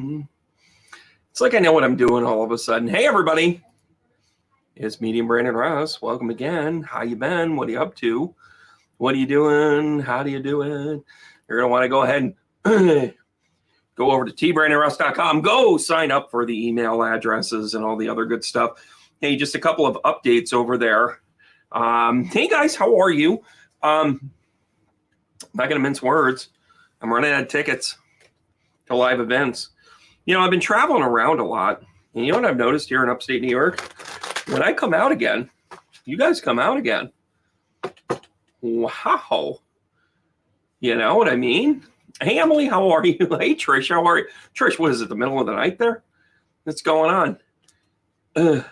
It's like I know what I'm doing all of a sudden. Hey, everybody. It's Medium Brandon Ross. Welcome again. How you been? What are you up to? What are you doing? How do you do it? You're going to want to go ahead and go over to tbrandonross.com. Go sign up for the email addresses and all the other good stuff. Hey, just a couple of updates over there. Hey, guys, how are you? I'm not going to mince words. I'm running out of tickets to live events. You know, I've been traveling around a lot. And you know what I've noticed here in upstate New York? When I come out again, you guys come out again. Wow. You know what I mean? Hey, Emily, how are you? Hey, Trish, how are you? Trish, what is it, the middle of the night there? What's going on?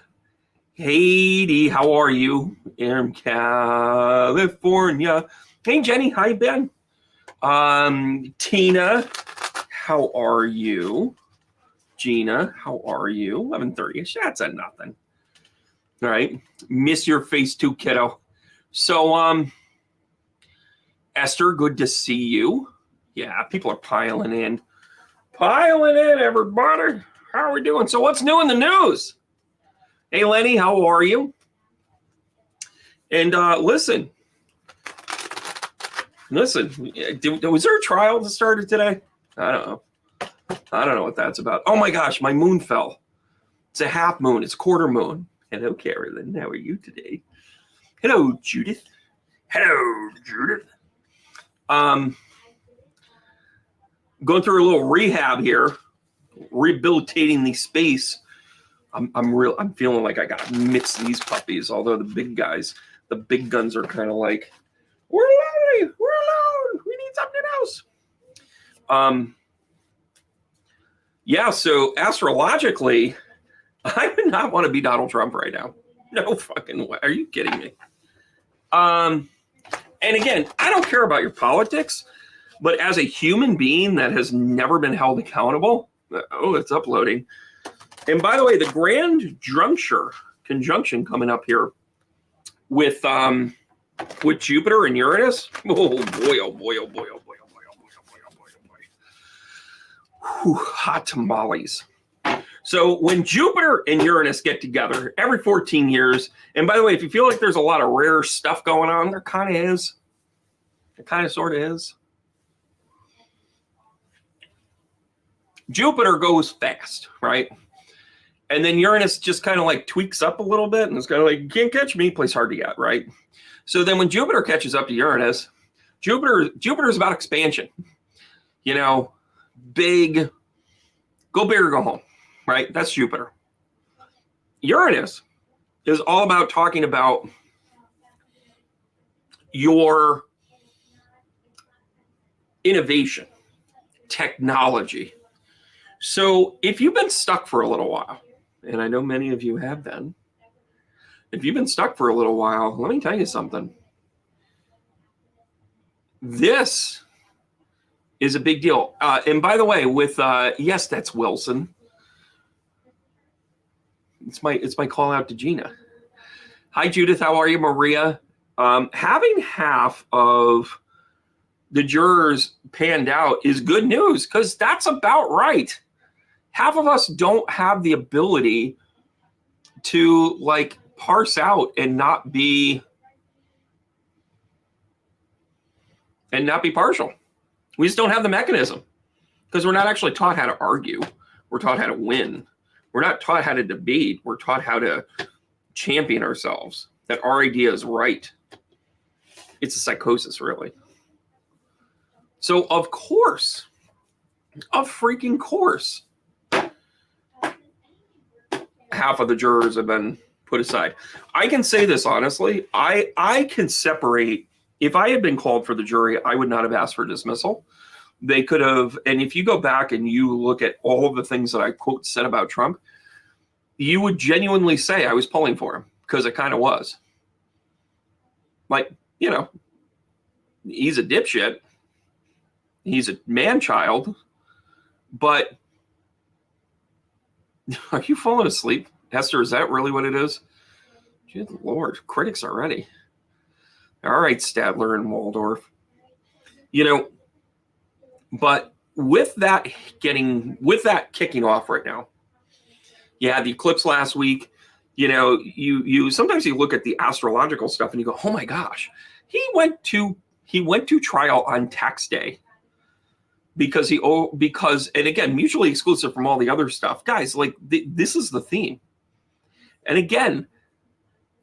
Haiti, how are you? In California. Hey, Jenny, how you been? Tina, how are you? Gina, how are you? 11:30. That's a nothing. All right. Miss your face too, kiddo. So, Esther, good to see you. Yeah, people are piling in. Piling in, everybody. How are we doing? So what's new in the news? Hey, Lenny, how are you? And listen, was there a trial that started today? I don't know. I don't know what that's about. Oh my gosh, my moon fell. It's a half moon. It's quarter moon. Hello, Carolyn. How are you today? Hello, Judith. Hello, Judith. Going through a little rehab here, rehabilitating the space. I'm feeling like I gotta mix these puppies, although the big guys, the big guns are kind of like, we're alone, we need something else. Yeah, so astrologically, I would not want to be Donald Trump right now. No fucking way. Are you kidding me? And again, I don't care about your politics, but as a human being that has never been held accountable, oh, it's uploading. And by the way, the grand conjunction coming up here with Jupiter and Uranus. Oh boy, oh boy, oh boy, oh boy, oh boy, oh boy, oh boy, oh boy, oh boy. Whew, hot tamales. So when Jupiter and Uranus get together every 14 years, and by the way, if you feel like there's a lot of rare stuff going on, there kind of is. It kind of sort of is. Jupiter goes fast, right? And then Uranus just kind of like tweaks up a little bit and it's kind of like, you can't catch me, plays hard to get, right? So then when Jupiter catches up to Uranus, Jupiter's about expansion. You know, big, go big or go home, right? That's Jupiter. Uranus is all about talking about your innovation, technology. So if you've been stuck for a little while, and I know many of you have been, if you've been stuck for a little while, let me tell you something. This is a big deal. And by the way, with yes, that's Wilson. It's my call out to Gina. Hi, Judith. How are you, Maria? Having half of the jurors panned out is good news because that's about right. Half of us don't have the ability to like parse out and not be partial. We just don't have the mechanism because we're not actually taught how to argue. We're taught how to win. We're not taught how to debate. We're taught how to champion ourselves, that our idea is right. It's a psychosis, really. So of course, of freaking course, half of the jurors have been put aside. I can say this honestly. I can separate. If I had been called for the jury, I would not have asked for dismissal. They could have, and if you go back and you look at all of the things that I quote said about Trump, you would genuinely say I was pulling for him because it kind of was. Like, you know, he's a dipshit. He's a man-child, but are you falling asleep, Esther? Is that really what it is? Good Lord, critics already. All right, Stadler and Waldorf. You know, but with that kicking off right now, you had the eclipse last week. You know, you sometimes you look at the astrological stuff and you go, oh my gosh, he went to trial on tax day because and again, mutually exclusive from all the other stuff. Guys, like this is the theme. And again,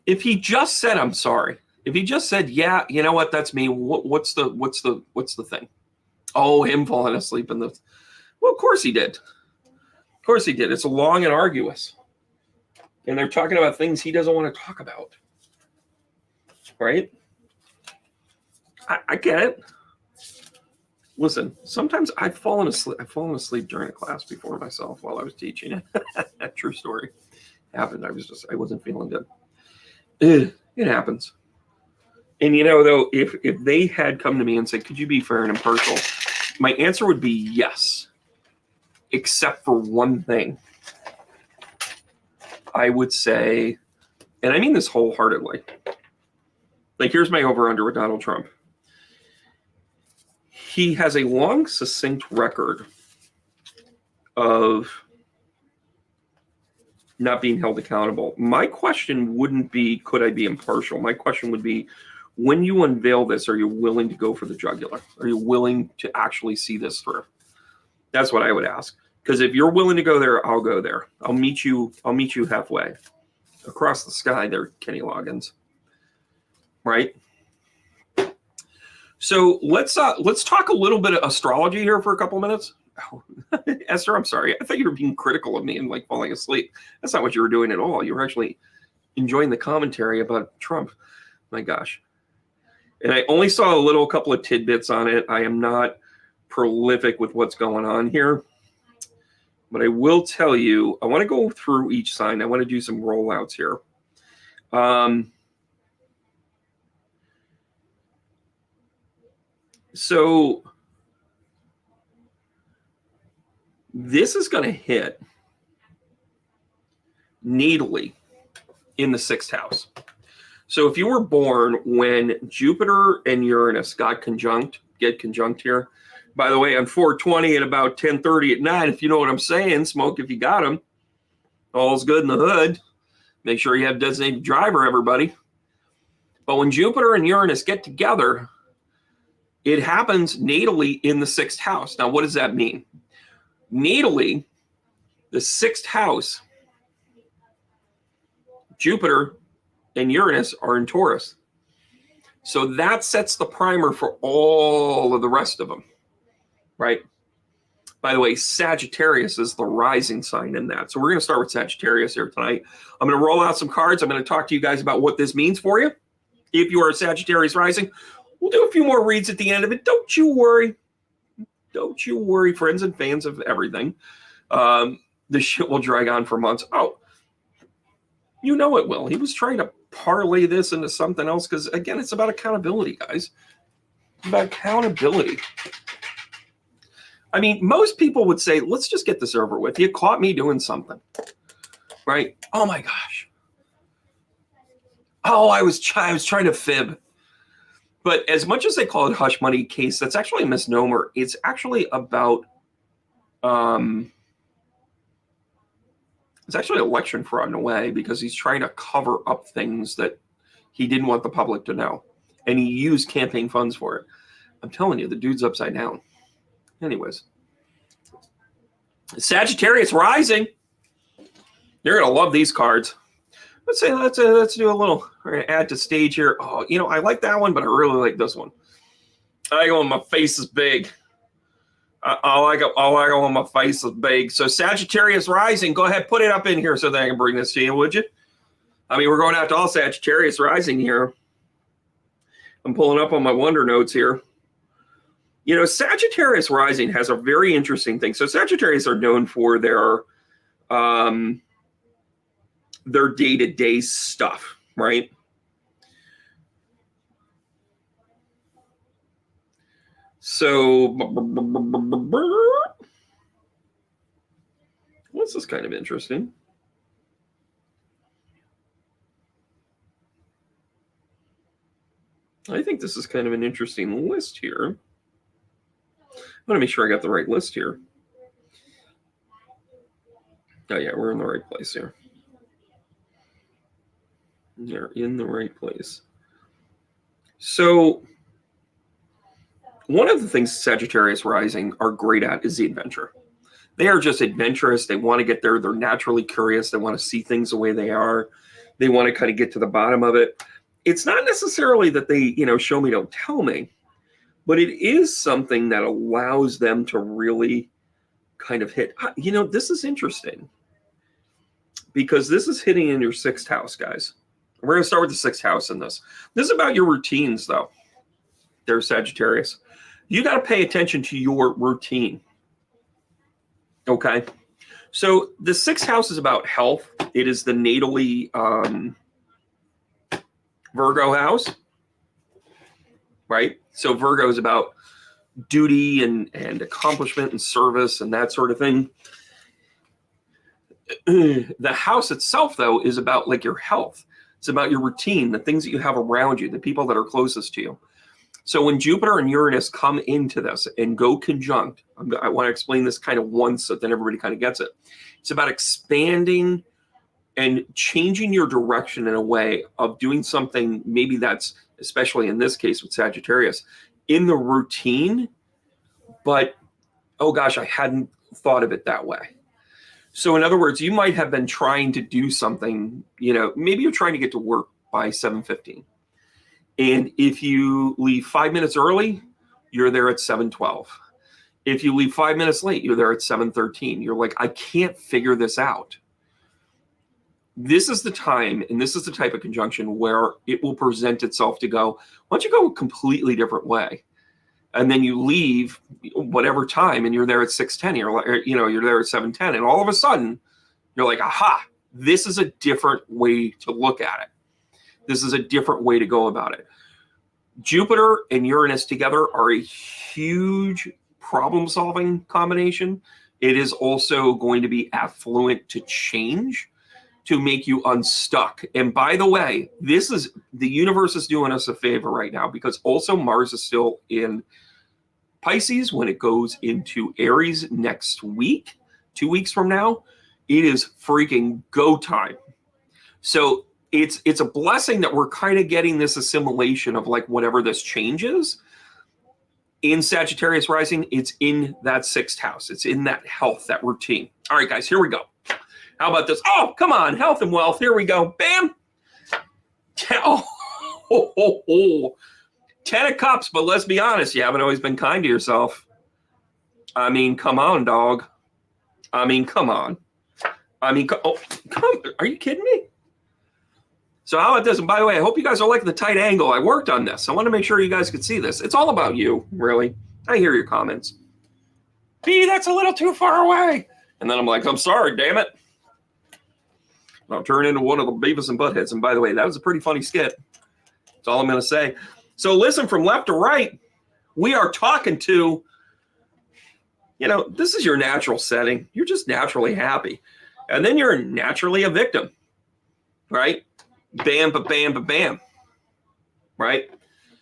if he just said, I'm sorry, if he just said, yeah, you know what, that's me. What's the thing? Oh, him falling asleep in the, well, of course he did. Of course he did. It's long and arduous. And they're talking about things he doesn't want to talk about. Right? I get it. Listen, sometimes I've fallen asleep during a class before myself while I was teaching it. True story. Happened. I wasn't feeling good. It happens. And you know, though, if they had come to me and said, could you be fair and impartial? My answer would be yes. Except for one thing. I would say, and I mean this wholeheartedly, like here's my over-under with Donald Trump. He has a long, succinct record of not being held accountable. My question wouldn't be, could I be impartial? My question would be, when you unveil this, are you willing to go for the jugular? Are you willing to actually see this through? That's what I would ask. Because if you're willing to go there, I'll go there. I'll meet you halfway. Across the sky there, Kenny Loggins. Right? So let's talk a little bit of astrology here for a couple minutes. Oh, Esther, I'm sorry. I thought you were being critical of me and like falling asleep. That's not what you were doing at all. You were actually enjoying the commentary about Trump. My gosh. And I only saw a couple of tidbits on it. I am not prolific with what's going on here. But I will tell you, I want to go through each sign. I want to do some rollouts here. So this is going to hit natally in the 6th house. So if you were born when Jupiter and Uranus get conjunct here. By the way, on 420 at about 10:30 at night, if you know what I'm saying, smoke if you got them. All's good in the hood. Make sure you have designated driver, everybody. But when Jupiter and Uranus get together, it happens natally in the 6th house. Now, what does that mean? Natally, the 6th house, Jupiter and Uranus are in Taurus. So that sets the primer for all of the rest of them, right? By the way, Sagittarius is the rising sign in that. So we're going to start with Sagittarius here tonight. I'm going to roll out some cards. I'm going to talk to you guys about what this means for you. If you are a Sagittarius rising, we'll do a few more reads at the end of it. Don't you worry. Don't you worry, friends and fans of everything. This shit will drag on for months. Oh, you know it will. He was trying to parlay this into something else because, again, it's about accountability, guys. It's about accountability. I mean, most people would say, let's just get this over with. You caught me doing something, right? Oh, my gosh. Oh, I was trying to fib. But as much as they call it hush money case, that's actually a misnomer. It's actually about it's actually election fraud in a way because he's trying to cover up things that he didn't want the public to know. And he used campaign funds for it. I'm telling you, the dude's upside down. Anyways. Sagittarius rising. You're going to love these cards. Let's do a little, we're going to add to stage here. Oh, you know, I like that one, but I really like this one. I like it when my face is big. I like it when my face is big. So Sagittarius rising, go ahead, put it up in here so that I can bring this to you, would you? I mean, we're going out to all Sagittarius rising here. I'm pulling up on my wonder notes here. You know, Sagittarius rising has a very interesting thing. So Sagittarius are known for their day-to-day stuff, right? So this is kind of interesting. I think this is kind of an interesting list here. want to make sure I got the right list here. Oh yeah, we're in the right place here. You're in the right place. So one of the things Sagittarius rising are great at is the adventure. They are just adventurous. They want to get there. They're naturally curious. They want to see things the way they are. They want to kind of get to the bottom of it. It's not necessarily that they, show me, don't tell me, but it is something that allows them to really kind of hit. This is interesting because this is hitting in your 6th house, guys. We're going to start with the 6th house in this. This is about your routines, though. There's Sagittarius. You got to pay attention to your routine. Okay. So the 6th house is about health. It is the natally Virgo house, right? So Virgo is about duty and accomplishment and service and that sort of thing. The house itself, though, is about like your health. It's about your routine, the things that you have around you, the people that are closest to you. So when Jupiter and Uranus come into this and go conjunct, I want to explain this kind of once so then everybody kind of gets it. It's about expanding and changing your direction in a way of doing something, maybe that's, especially in this case with Sagittarius, in the routine, but, oh gosh, I hadn't thought of it that way. So in other words, you might have been trying to do something, maybe you're trying to get to work by 7:15. And if you leave 5 minutes early, you're there at 7:12. If you leave 5 minutes late, you're there at 7:13. You're like, I can't figure this out. This is the time, and this is the type of conjunction where it will present itself to go, why don't you go a completely different way? And then you leave whatever time, and you're there at 6:10. You're there at 7:10, and all of a sudden, you're like, aha! This is a different way to look at it. This is a different way to go about it. Jupiter and Uranus together are a huge problem-solving combination. It is also going to be affluent to change, to make you unstuck. And by the way, the universe is doing us a favor right now because also Mars is still in Pisces when it goes into Aries next week, 2 weeks from now. It is freaking go time. So it's a blessing that we're kind of getting this assimilation of like whatever this change is. In Sagittarius rising, it's in that 6th house. It's in that health, that routine. All right, guys, here we go. How about this? Oh, come on, health and wealth. Here we go. Bam. 10 of Cups, but let's be honest, you haven't always been kind to yourself. I mean, come on, dog. I mean, come on. Come. Are you kidding me? So how about this? And by the way, I hope you guys are liking the tight angle. I worked on this. I want to make sure you guys could see this. It's all about you, really. I hear your comments. B, that's a little too far away. And then I'm like, I'm sorry, damn it. I'll turn into one of the Beavis and Buttheads. And by the way, that was a pretty funny skit. That's all I'm going to say. So listen, from left to right, we are talking to, this is your natural setting. You're just naturally happy. And then you're naturally a victim, right? Bam, ba bam, ba bam, right?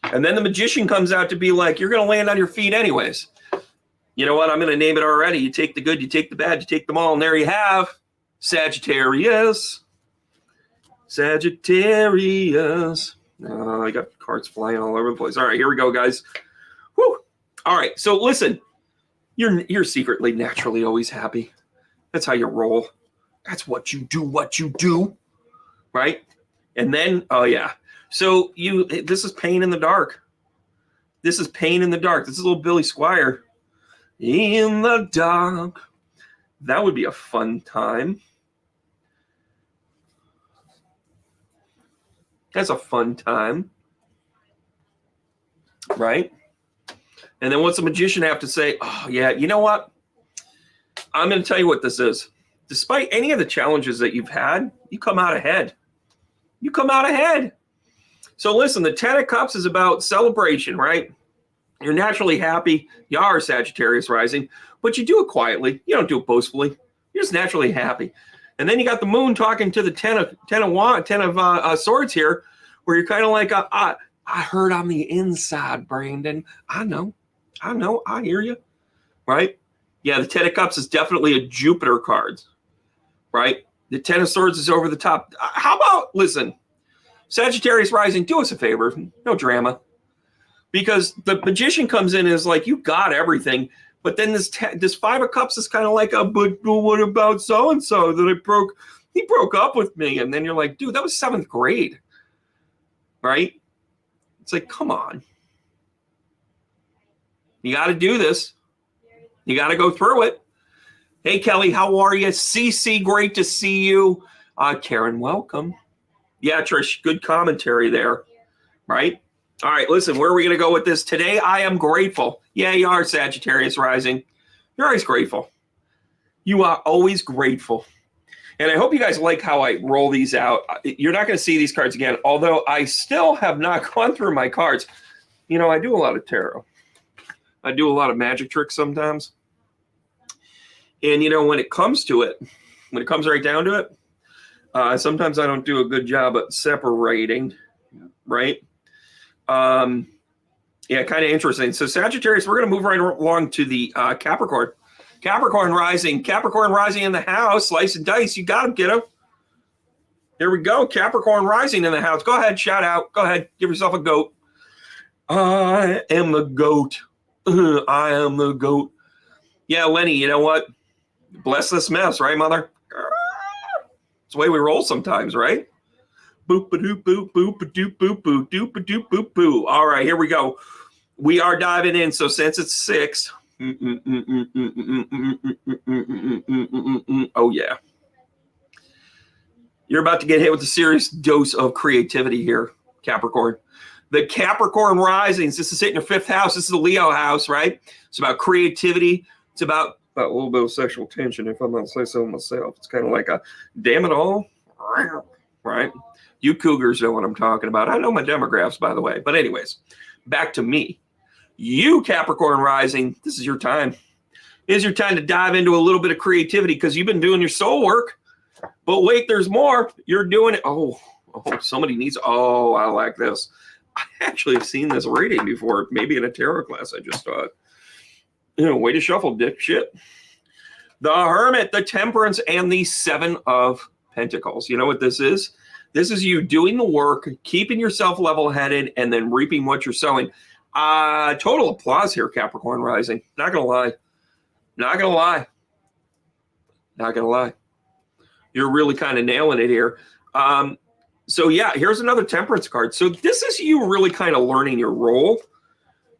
And then the Magician comes out to be like, you're going to land on your feet anyways. You know what? I'm going to name it already. You take the good, you take the bad, you take them all. And there you have Sagittarius. Sagittarius. I got cards flying all over the place. All right, here we go, guys. Whew. All right, so listen. You're secretly, naturally always happy. That's how you roll. That's what you do, right? And then, oh yeah. So this is pain in the dark. This is pain in the dark. This is little Billy Squire. In the dark. That would be a fun time. That's a fun time. Right? And then what's the Magician have to say? Oh, yeah, you know what? I'm going to tell you what this is. Despite any of the challenges that you've had, you come out ahead. You come out ahead. So listen, the 10 of Cups is about celebration, right? You're naturally happy. You are Sagittarius rising, but you do it quietly. You don't do it boastfully. You're just naturally happy. And then you got the Moon talking to the 10 of Swords here, where you're kind of like, I heard on the inside, Brandon. I know, I hear you. right? Yeah, the Ten of Cups is definitely a Jupiter card, right? The Ten of Swords is over the top. How about, listen, Sagittarius rising, do us a favor, no drama. Because the Magician comes in and is like, you got everything. But then this Five of Cups is kind of like, but what about so-and-so that he broke up with me. And then you're like, dude, that was 7th grade, right? It's like, come on. You got to do this. You got to go through it. Hey, Kelly, how are you? CC, great to see you. Karen, welcome. Yeah, Trish, good commentary there, right? All right, listen, where are we going to go with this? Today, I am grateful. Yeah, you are, Sagittarius rising. You're always grateful. You are always grateful. And I hope you guys like how I roll these out. You're not going to see these cards again, although I still have not gone through my cards. You know, I do a lot of tarot. I do a lot of magic tricks sometimes. And, you know, when it comes to it, when it comes right down to it, sometimes I don't do a good job at separating, right? Yeah, kind of interesting. So Sagittarius, we're going to move right along to the Capricorn. Capricorn rising in the house. Slice and dice. You got him, kiddo. Here we go. Capricorn rising in the house. Go ahead, shout out. Go ahead, give yourself a goat. I am the goat. I am the goat. Yeah, Lenny, you know what? Bless this mess, right, mother? It's the way we roll sometimes, right? Boop-a-doop, boop, boop-a-doop, boop, boop, doop-a-doop, boop, boo. All right, here we go. We are diving in. So since it's 6, oh, yeah. You're about to get hit with a serious dose of creativity here, Capricorn. The Capricorn risings, this is hitting your 5th house. This is the Leo house, right? It's about creativity. It's about a little bit of sexual tension, if I'm not saying so myself. It's kind of like a damn it all, right? You cougars know what I'm talking about. I know my demographics, by the way. But anyways, back to me. You, Capricorn rising, this is your time. It is your time to dive into a little bit of creativity because you've been doing your soul work. But wait, there's more. You're doing it. Oh, somebody needs. Oh, I like this. I actually have seen this reading before, maybe in a tarot class. I just thought, you know, way to shuffle, dick shit. The Hermit, the Temperance, and the 7 of Pentacles. You know what this is? This is you doing the work, keeping yourself level-headed, and then reaping what you're sowing. Total applause here, Capricorn rising. Not gonna lie. Not gonna lie. Not gonna lie. You're really kind of nailing it here. So yeah, here's another Temperance card. So this is you really kind of learning your role.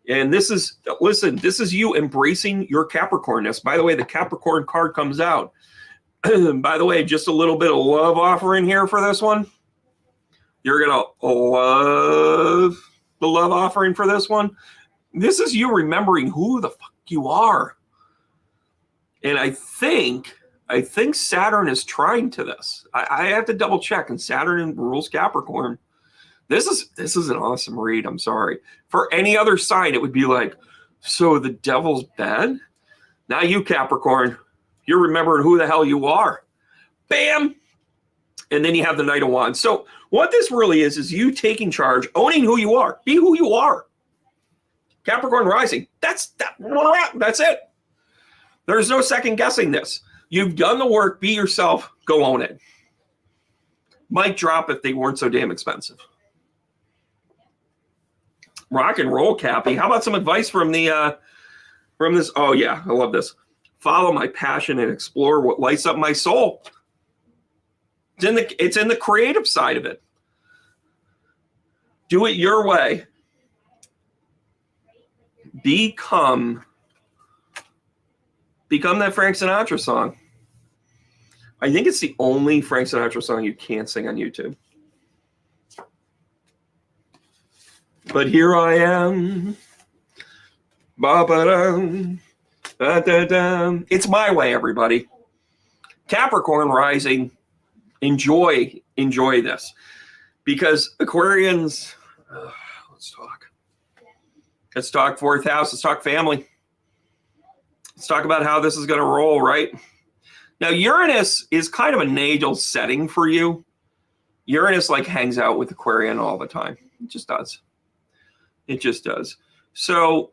And this is, listen, this is you embracing your Capricornness. By the way, the Capricorn card comes out. By the way, just a little bit of love offering here for this one. You're going to love the love offering for this one. This is you remembering who the fuck you are. And I think Saturn is trying to this. I have to double check, and Saturn rules Capricorn. This is an awesome read. I'm sorry. For any other sign, it would be like, so the devil's bad? Now you, Capricorn, you're remembering who the hell you are. Bam! And then you have the Knight of Wands. So what this really is you taking charge, owning who you are. Be who you are. Capricorn rising. That's it. There's no second guessing this. You've done the work. Be yourself. Go own it. Might drop if they weren't so damn expensive. Rock and roll, Cappy. How about some advice from the from this? Oh yeah, I love this. Follow my passion and explore what lights up my soul. It's in the creative side of it. Do it your way. Become that Frank Sinatra song. I think it's the only Frank Sinatra song you can't sing on YouTube. But here I am. Ba-ba-dum, ba-da-dum. It's my way, everybody. Capricorn rising. Enjoy this. Because Aquarians, let's talk. Let's talk 4th house. Let's talk family. Let's talk about how this is going to roll, right? Now, Uranus is kind of a natal setting for you. Uranus like hangs out with Aquarian all the time. It just does. It just does. So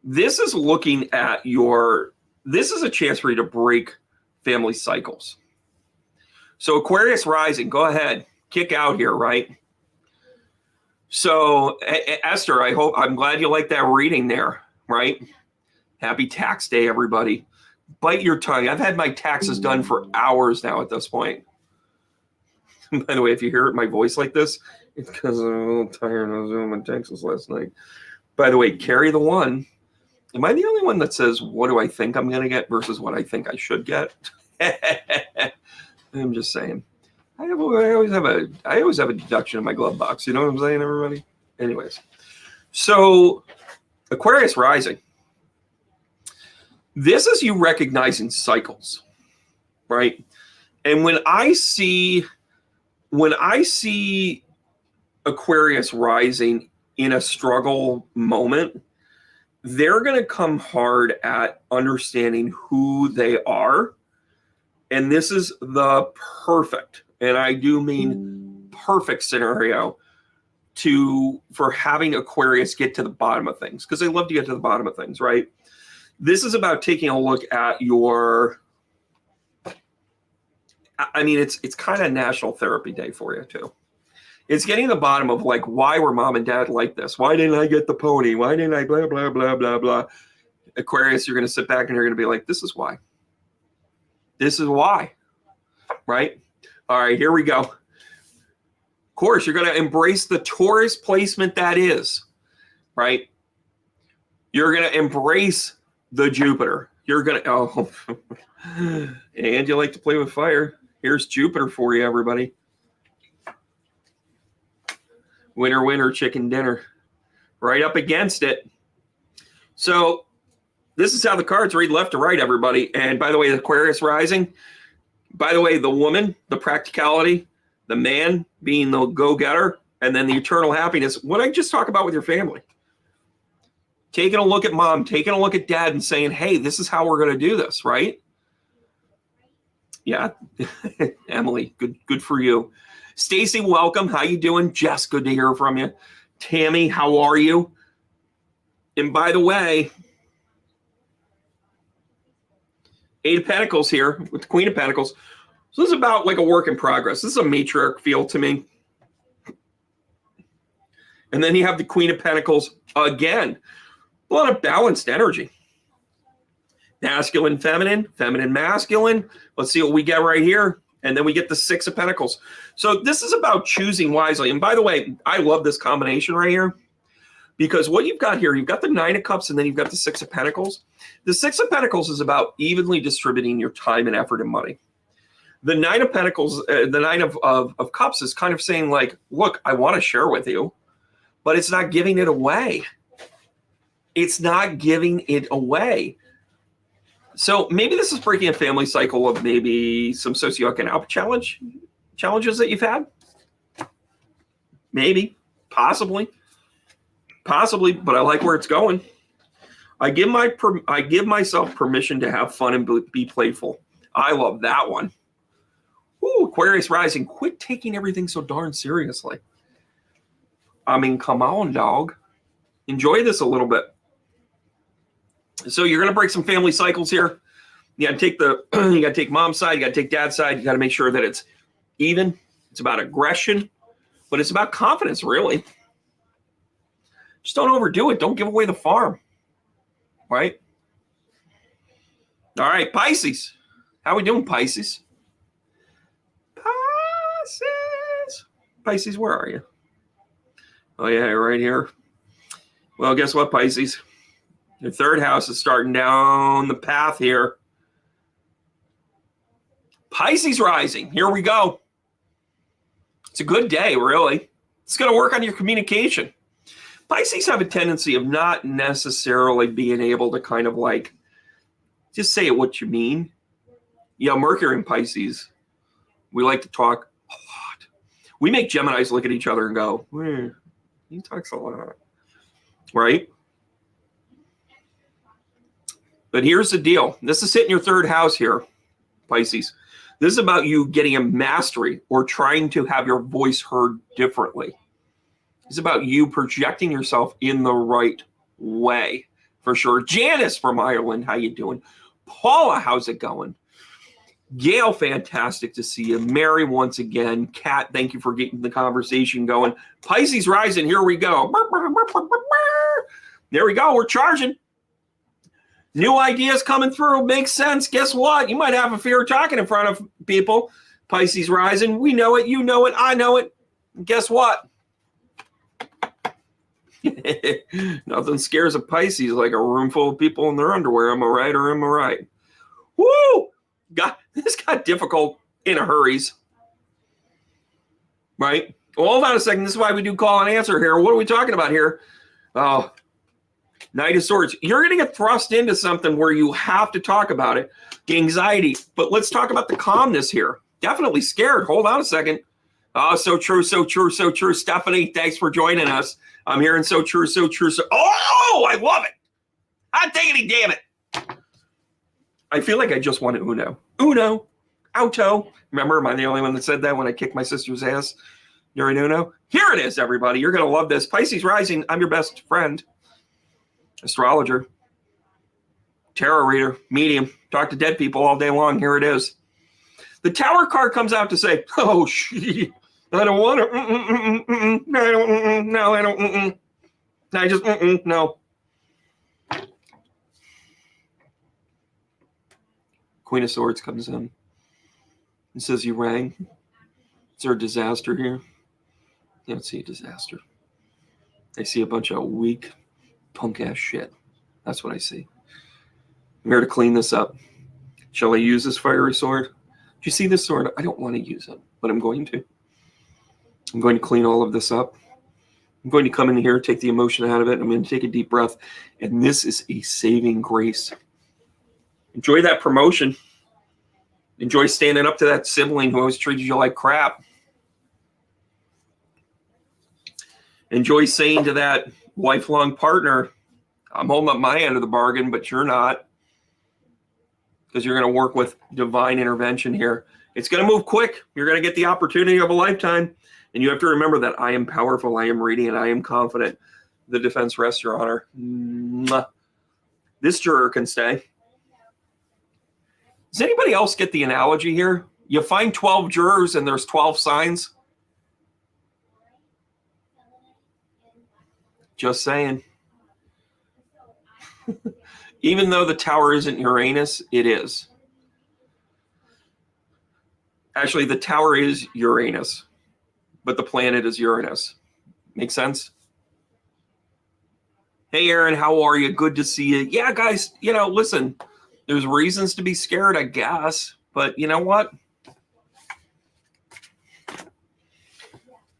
This is looking at this is a chance for you to break family cycles. So Aquarius rising, go ahead, kick out here, right? So Esther, I'm glad you like that reading there, right? Happy tax day, everybody. Bite your tongue. I've had my taxes done for hours now at this point. By the way, if you hear my voice like this, it's because I'm a little tired. I was doing my taxes last night. By the way, carry the one. Am I the only one that says, what do I think I'm going to get versus what I think I should get? I'm just saying. I always have a deduction in my glove box. You know what I'm saying, everybody? Anyways. So Aquarius rising. This is you recognizing cycles, right? And when I see Aquarius rising in a struggle moment, they're going to come hard at understanding who they are. And this is the perfect, and I do mean perfect scenario for having Aquarius get to the bottom of things, because they love to get to the bottom of things, right? This is about taking a look at it's kind of National Therapy Day for you too. It's getting to the bottom of like, why were mom and dad like this? Why didn't I get the pony? Why didn't I blah, blah, blah, blah, blah. Aquarius, you're going to sit back and you're going to be like, this is why. This is why, right? All right, here we go. Of course, you're going to embrace the Taurus placement that is, right? You're going to embrace the Jupiter. You're going to, and you like to play with fire. Here's Jupiter for you, everybody. Winner, winner, chicken dinner. Right up against it. So this is how the cards read left to right, everybody. And by the way, the Aquarius rising. By the way, the woman, the practicality, the man being the go-getter, and then the eternal happiness. What I just talked about with your family. Taking a look at mom, taking a look at dad and saying, hey, this is how we're going to do this, right? Yeah. Emily, good for you. Stacy, welcome. How you doing? Jess, good to hear from you. Tammy, how are you? And by the way, Eight of Pentacles here with the Queen of Pentacles. So this is about like a work in progress. This is a matriarch feel to me. And then you have the Queen of Pentacles again. A lot of balanced energy. Masculine, feminine, feminine, masculine. Let's see what we get right here. And then we get the Six of Pentacles. So this is about choosing wisely. And by the way, I love this combination right here. Because what you've got here, you've got the Nine of Cups and then you've got the Six of Pentacles. The Six of Pentacles is about evenly distributing your time and effort and money. The Nine of Pentacles, the Nine of Cups is kind of saying like, look, I want to share with you, but it's not giving it away. It's not giving it away. So maybe this is breaking a family cycle of maybe some socioeconomic challenges that you've had. Maybe, possibly, but I like where it's going. I give myself permission to have fun and be playful. I love that one. Ooh, Aquarius rising. Quit taking everything so darn seriously. I mean, come on, dog. Enjoy this a little bit. So you're going to break some family cycles here. You got to take mom's side. You got to take dad's side. You got to make sure that it's even. It's about aggression, but it's about confidence, really. Just don't overdo it. Don't give away the farm, right? All right, Pisces. How we doing, Pisces? Pisces, where are you? Oh, yeah, right here. Well, guess what, Pisces? Your third house is starting down the path here. Pisces rising. Here we go. It's a good day, really. It's going to work on your communication. Pisces have a tendency of not necessarily being able to kind of like just say what you mean. Yeah, Mercury and Pisces, we like to talk a lot. We make Geminis look at each other and go, he talks a lot, right? But here's the deal. This is hitting your third house here, Pisces. This is about you getting a mastery or trying to have your voice heard differently. It's about you projecting yourself in the right way for sure. Janice from Ireland, how you doing? Paula, how's it going? Gail, fantastic to see you. Mary, once again. Kat, thank you for getting the conversation going. Pisces rising, here we go. There we go, we're charging. New ideas coming through, makes sense. Guess what? You might have a fear of talking in front of people. Pisces rising, we know it, you know it, I know it. Guess what? Nothing scares a Pisces like a room full of people in their underwear. Am I right or am I right? Woo! This got difficult in a hurries. Right? Well, hold on a second. This is why we do call and answer here. What are we talking about here? Oh, Knight of Swords. You're going to get thrust into something where you have to talk about it. Anxiety. But let's talk about the calmness here. Definitely scared. Hold on a second. Oh, so true, so true, so true. Stephanie, thanks for joining us. I'm hearing so true, so true. So, oh, I love it. Hot diggity, damn it. I feel like I just won Uno. Uno. Auto. Remember, am I the only one that said that when I kicked my sister's ass during Uno? Here it is, everybody. You're going to love this. Pisces rising. I'm your best friend. Astrologer. Tarot reader. Medium. Talk to dead people all day long. Here it is. The Tower card comes out to say, oh, shit. I don't want to. No, I don't. No, I don't. I just, no. Queen of Swords comes in and says, you rang. Is there a disaster here? I don't see a disaster. I see a bunch of weak, punk-ass shit. That's what I see. I'm here to clean this up. Shall I use this fiery sword? Do you see this sword? I don't want to use it, but I'm going to. I'm going to clean all of this up. I'm going to come in here, take the emotion out of it. I'm going to take a deep breath. And this is a saving grace. Enjoy that promotion. Enjoy standing up to that sibling who always treated you like crap. Enjoy saying to that lifelong partner, I'm holding up my end of the bargain, but you're not. Because you're going to work with divine intervention here. It's going to move quick. You're going to get the opportunity of a lifetime. And you have to remember that I am powerful, I am radiant, I am confident. The defense rests, Your Honor. Mwah. This juror can stay. Does anybody else get the analogy here? You find 12 jurors and there's 12 signs? Just saying. Even though the Tower isn't Uranus, it is. Actually, the Tower is Uranus, but the planet is Uranus. Make sense? Hey, Aaron, how are you? Good to see you. Yeah, guys, listen, there's reasons to be scared, I guess, but you know what?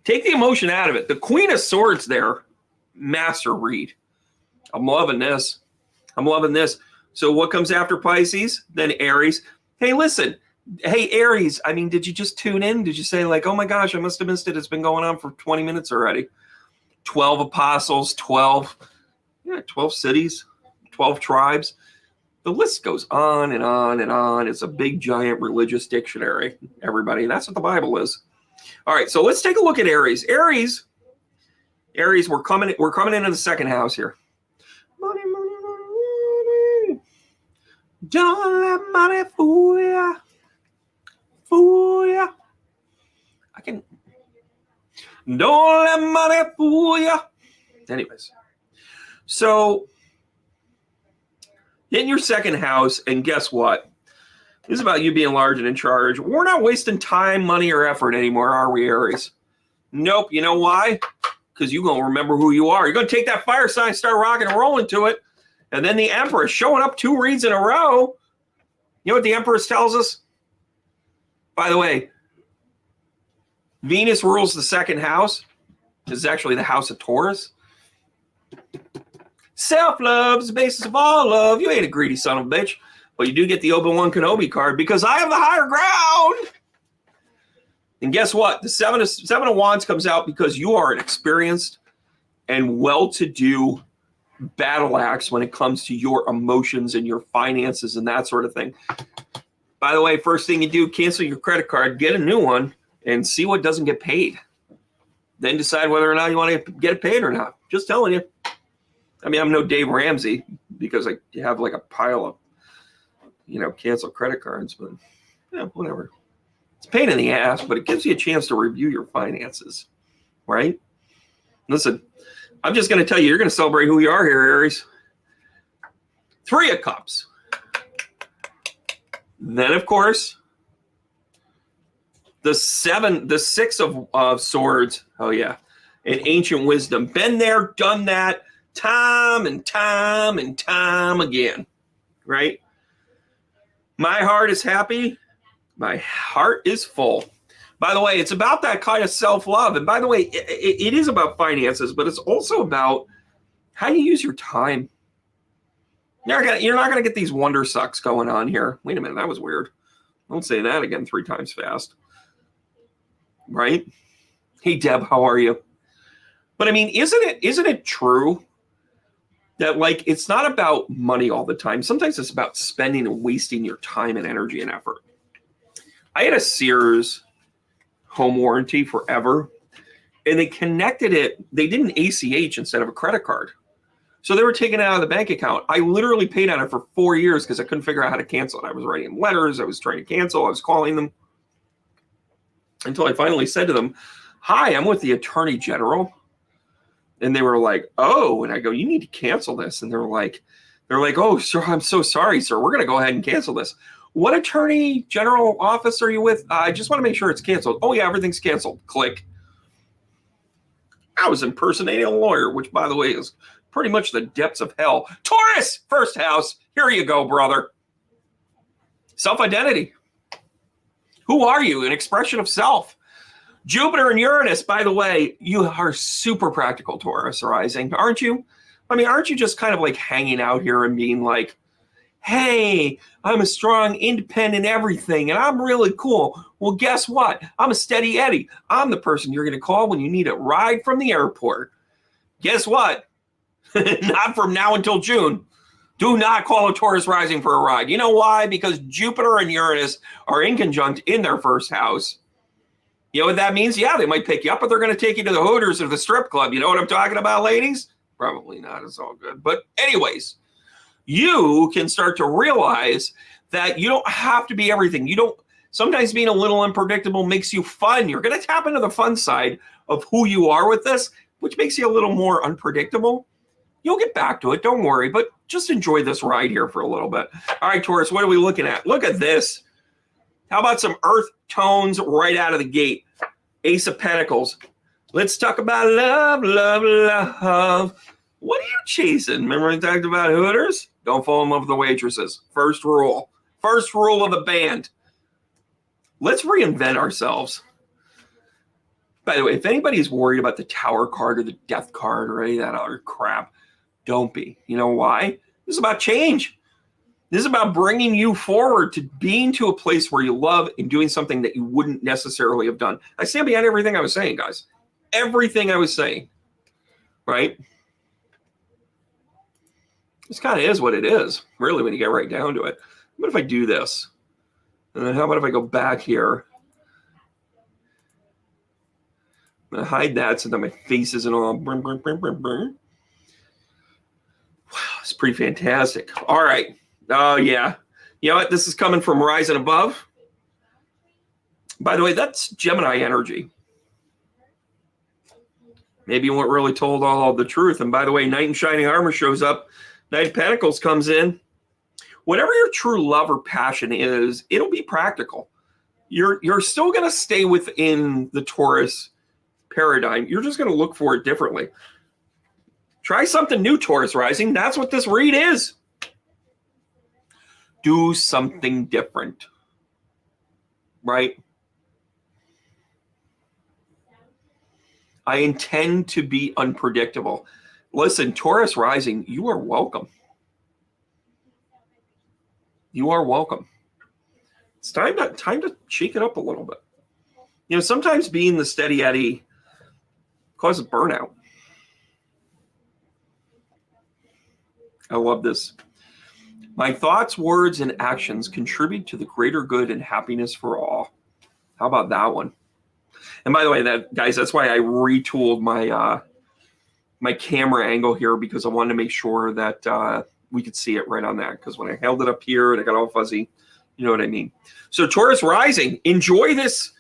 Take the emotion out of it. The Queen of Swords there, master read. I'm loving this. I'm loving this. So what comes after Pisces? Then Aries. Hey, listen. Hey, Aries, I mean, did you just tune in? Did you say like, oh my gosh, I must have missed it. It's been going on for 20 minutes already. 12 apostles, 12 cities, 12 tribes. The list goes on and on and on. It's a big, giant religious dictionary, everybody. That's what the Bible is. All right, so let's take a look at Aries. Aries, we're coming into the second house here. Money, money, money, money. Don't let money fool ya. Fool ya. Don't let money fool ya. Anyways, so in your second house, and guess what? This is about you being large and in charge. We're not wasting time, money, or effort anymore, are we, Aries? Nope. You know why? Because you're going to remember who you are. You're going to take that fire sign, start rocking and rolling to it. And then the Empress showing up 2 reads in a row. You know what the Empress tells us? By the way, Venus rules the second house. This is actually the house of Taurus. Self-love is the basis of all love. You ain't a greedy son of a bitch. But you do get the Obi-Wan Kenobi card because I have the higher ground. And guess what? The Seven of Wands comes out because you are an experienced and well-to-do battle axe when it comes to your emotions and your finances and that sort of thing. By the way, first thing you do, cancel your credit card, get a new one, and see what doesn't get paid. Then decide whether or not you want to get it paid or not. Just telling you. I mean, I'm no Dave Ramsey, because I have like a pile of, canceled credit cards, but yeah, whatever. It's a pain in the ass, but it gives you a chance to review your finances, right? Listen, I'm just going to tell you, you're going to celebrate who you are here, Aries. 3 of Cups. Then, of course, the 6 of Swords. Oh, yeah. And Ancient Wisdom. Been there, done that, time and time and time again, right? My heart is happy. My heart is full. By the way, it's about that kind of self-love. And by the way, it is about finances, but it's also about how you use your time. You're not going to get these wonder sucks going on here. Wait a minute, that was weird. Don't say that again 3 times fast. Right? Hey, Deb, how are you? But I mean, isn't it true that like it's not about money all the time? Sometimes it's about spending and wasting your time and energy and effort. I had a Sears home warranty forever, and they connected it. They did an ACH instead of a credit card. So they were taking it out of the bank account. I literally paid on it for 4 years because I couldn't figure out how to cancel it. I was writing letters. I was trying to cancel. I was calling them until I finally said to them, "Hi, I'm with the Attorney General." And they were like, "Oh," and I go, "You need to cancel this." And they're like, "Oh, sir, I'm so sorry, sir. We're going to go ahead and cancel this." "What Attorney General office are you with?" "I just want to make sure it's canceled." "Oh, yeah, everything's canceled." Click. I was impersonating a lawyer, which, by the way, is pretty much the depths of hell. Taurus, first house. Here you go, brother. Self-identity. Who are you? An expression of self. Jupiter and Uranus, by the way, you are super practical, Taurus rising, aren't you? I mean, aren't you just kind of like hanging out here and being like, "Hey, I'm a strong, independent everything, and I'm really cool." Well, guess what? I'm a steady Eddie. I'm the person you're going to call when you need a ride from the airport. Guess what? Not from now until June. Do not call a Taurus rising for a ride. You know why? Because Jupiter and Uranus are in conjunct in their first house. You know what that means? Yeah, they might pick you up, but they're going to take you to the Hooters or the strip club. You know what I'm talking about, ladies? Probably not. It's all good. But anyways, you can start to realize that you don't have to be everything. Sometimes being a little unpredictable makes you fun. You're going to tap into the fun side of who you are with this, which makes you a little more unpredictable. You'll get back to it. Don't worry, but just enjoy this ride here for a little bit. All right, Taurus, what are we looking at? Look at this. How about some earth tones right out of the gate? Ace of Pentacles. Let's talk about love, love, love. What are you chasing? Remember I talked about Hooters? Don't fall in love with the waitresses. First rule. First rule of the band. Let's reinvent ourselves. By the way, if anybody's worried about the Tower card or the Death card or any of that other crap, don't be. You know why? This is about change. This is about bringing you forward to being to a place where you love and doing something that you wouldn't necessarily have done. I stand behind everything I was saying, guys. Everything I was saying, right? This kind of is what it is, really, when you get right down to it. What if I do this? And then how about if I go back here? I'm going to hide that so that my face isn't all... Wow, it's pretty fantastic. All right. Oh, yeah. You know what? This is coming from Rise and Above. By the way, that's Gemini energy. Maybe you weren't really told all of the truth. And by the way, Knight in Shining Armor shows up. Knight of Pentacles comes in. Whatever your true love or passion is, it'll be practical. You're still going to stay within the Taurus paradigm. You're just going to look for it differently. Try something new, Taurus rising. That's what this read is. Do something different. Right? I intend to be unpredictable. Listen, Taurus rising, you are welcome. You are welcome. It's time to shake it up a little bit. You know, sometimes being the steady Eddie causes burnout. I love this. My thoughts, words, and actions contribute to the greater good and happiness for all. How about that one? And by the way, guys, that's why I retooled my my camera angle here, because I wanted to make sure that we could see it right on that, because when I held it up here and it got all fuzzy, you know what I mean. So Taurus rising, enjoy this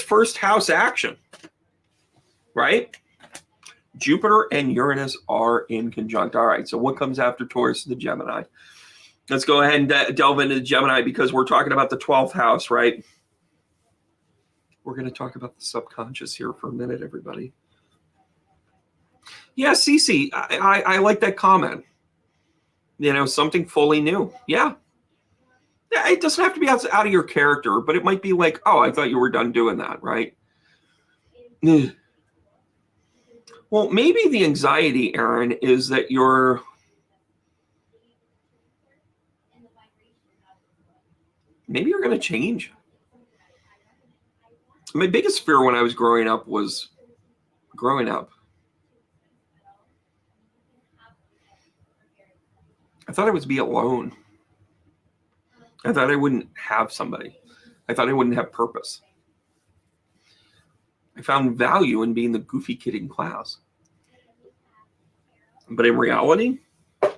first house action, right? Jupiter and Uranus are in conjunct. All right, so what comes after Taurus? The Gemini. Let's go ahead and delve into the Gemini, because we're talking about the 12th house, right? We're going to talk about the subconscious here for a minute, everybody. Yeah, Cece, I like that comment. You know, something fully new. Yeah. Yeah, it doesn't have to be out of your character, but it might be like, oh, I thought you were done doing that, right? Well, maybe the anxiety, Aaron, is that maybe you're going to change. My biggest fear when I was growing up was I thought I would be alone. I thought I wouldn't have somebody. I thought I wouldn't have purpose. I found value in being the goofy kid in class. But in reality, I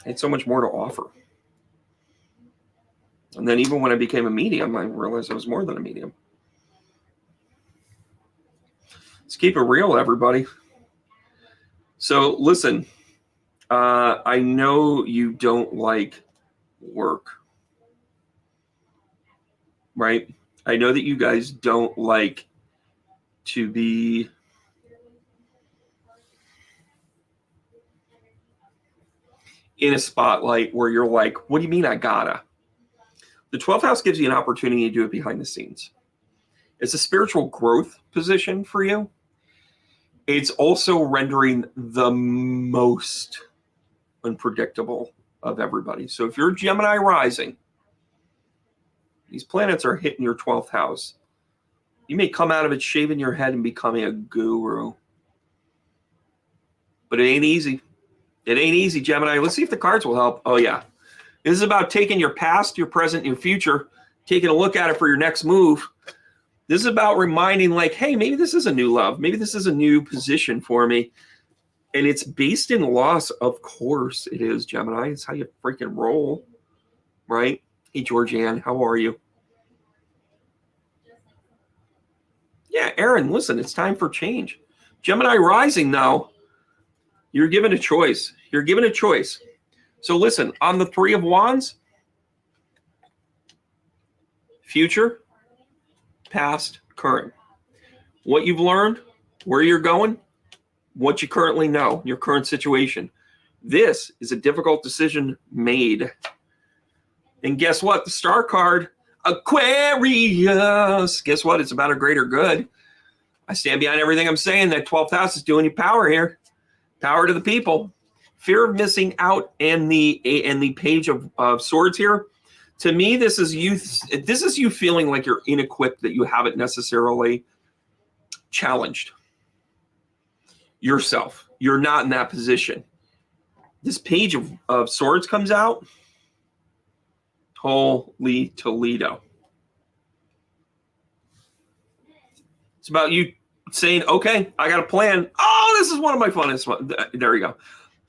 had so much more to offer. And then even when I became a medium, I realized I was more than a medium. Let's keep it real, everybody. So listen, I know you don't like work, right? I know that you guys don't like to be in a spotlight where you're like, what do you mean I gotta? The 12th house gives you an opportunity to do it behind the scenes. It's a spiritual growth position for you. It's also rendering the most unpredictable of everybody. So if you're Gemini rising, these planets are hitting your 12th house. You may come out of it shaving your head and becoming a guru. But it ain't easy. It ain't easy, Gemini. Let's see if the cards will help. Oh, yeah. This is about taking your past, your present, your future, taking a look at it for your next move. This is about reminding, like, hey, maybe this is a new love. Maybe this is a new position for me. And it's based in loss. Of course it is, Gemini. It's how you freaking roll, right? Hey, Georgianne, how are you? Yeah, Aaron, listen, it's time for change. Gemini rising now, you're given a choice. You're given a choice. So listen, on the 3 of Wands, future, past, current. What you've learned, where you're going, what you currently know, your current situation. This is a difficult decision made. And guess what? The star card, Aquarius. Guess what? It's about a greater good. I stand behind everything I'm saying. That 12th house is doing you power here. Power to the people. Fear of missing out and the page of swords here. To me, this is you feeling like you're inequipped, that you haven't necessarily challenged yourself. You're not in that position. This page of swords comes out. Holy Toledo. It's about you saying, okay, I got a plan. Oh, this is one of my funnest ones. There you go.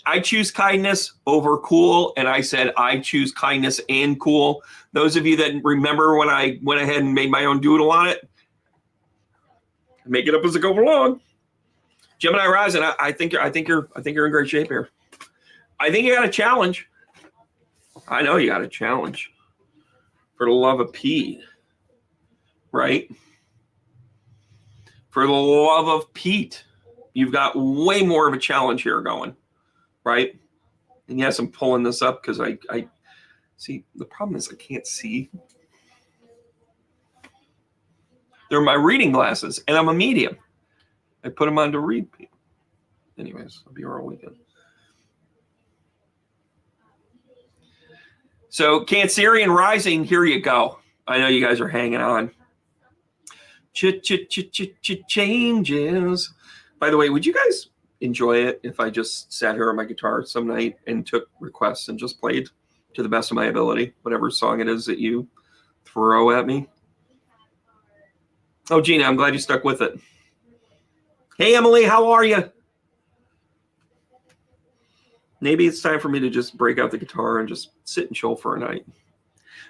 I choose kindness over cool, and I said I choose kindness and cool. Those of you that remember when I went ahead and made my own doodle on it, make it up as I go along. Gemini rising, I think you're in great shape here. I think you got a challenge. I know you got a challenge. For the love of Pete, right? For the love of Pete, you've got way more of a challenge here going, right? And yes, I'm pulling this up because I see, the problem is I can't see. They're my reading glasses, and I'm a medium. I put them on to read people. Anyways, I'll be here all weekend. So Cancerian rising, here you go. I know you guys are hanging on. Changes. By the way, would you guys enjoy it if I just sat here on my guitar some night and took requests and just played to the best of my ability, whatever song it is that you throw at me? Oh, Gina, I'm glad you stuck with it. Hey, Emily, how are you? Maybe it's time for me to just break out the guitar and just sit and chill for a night.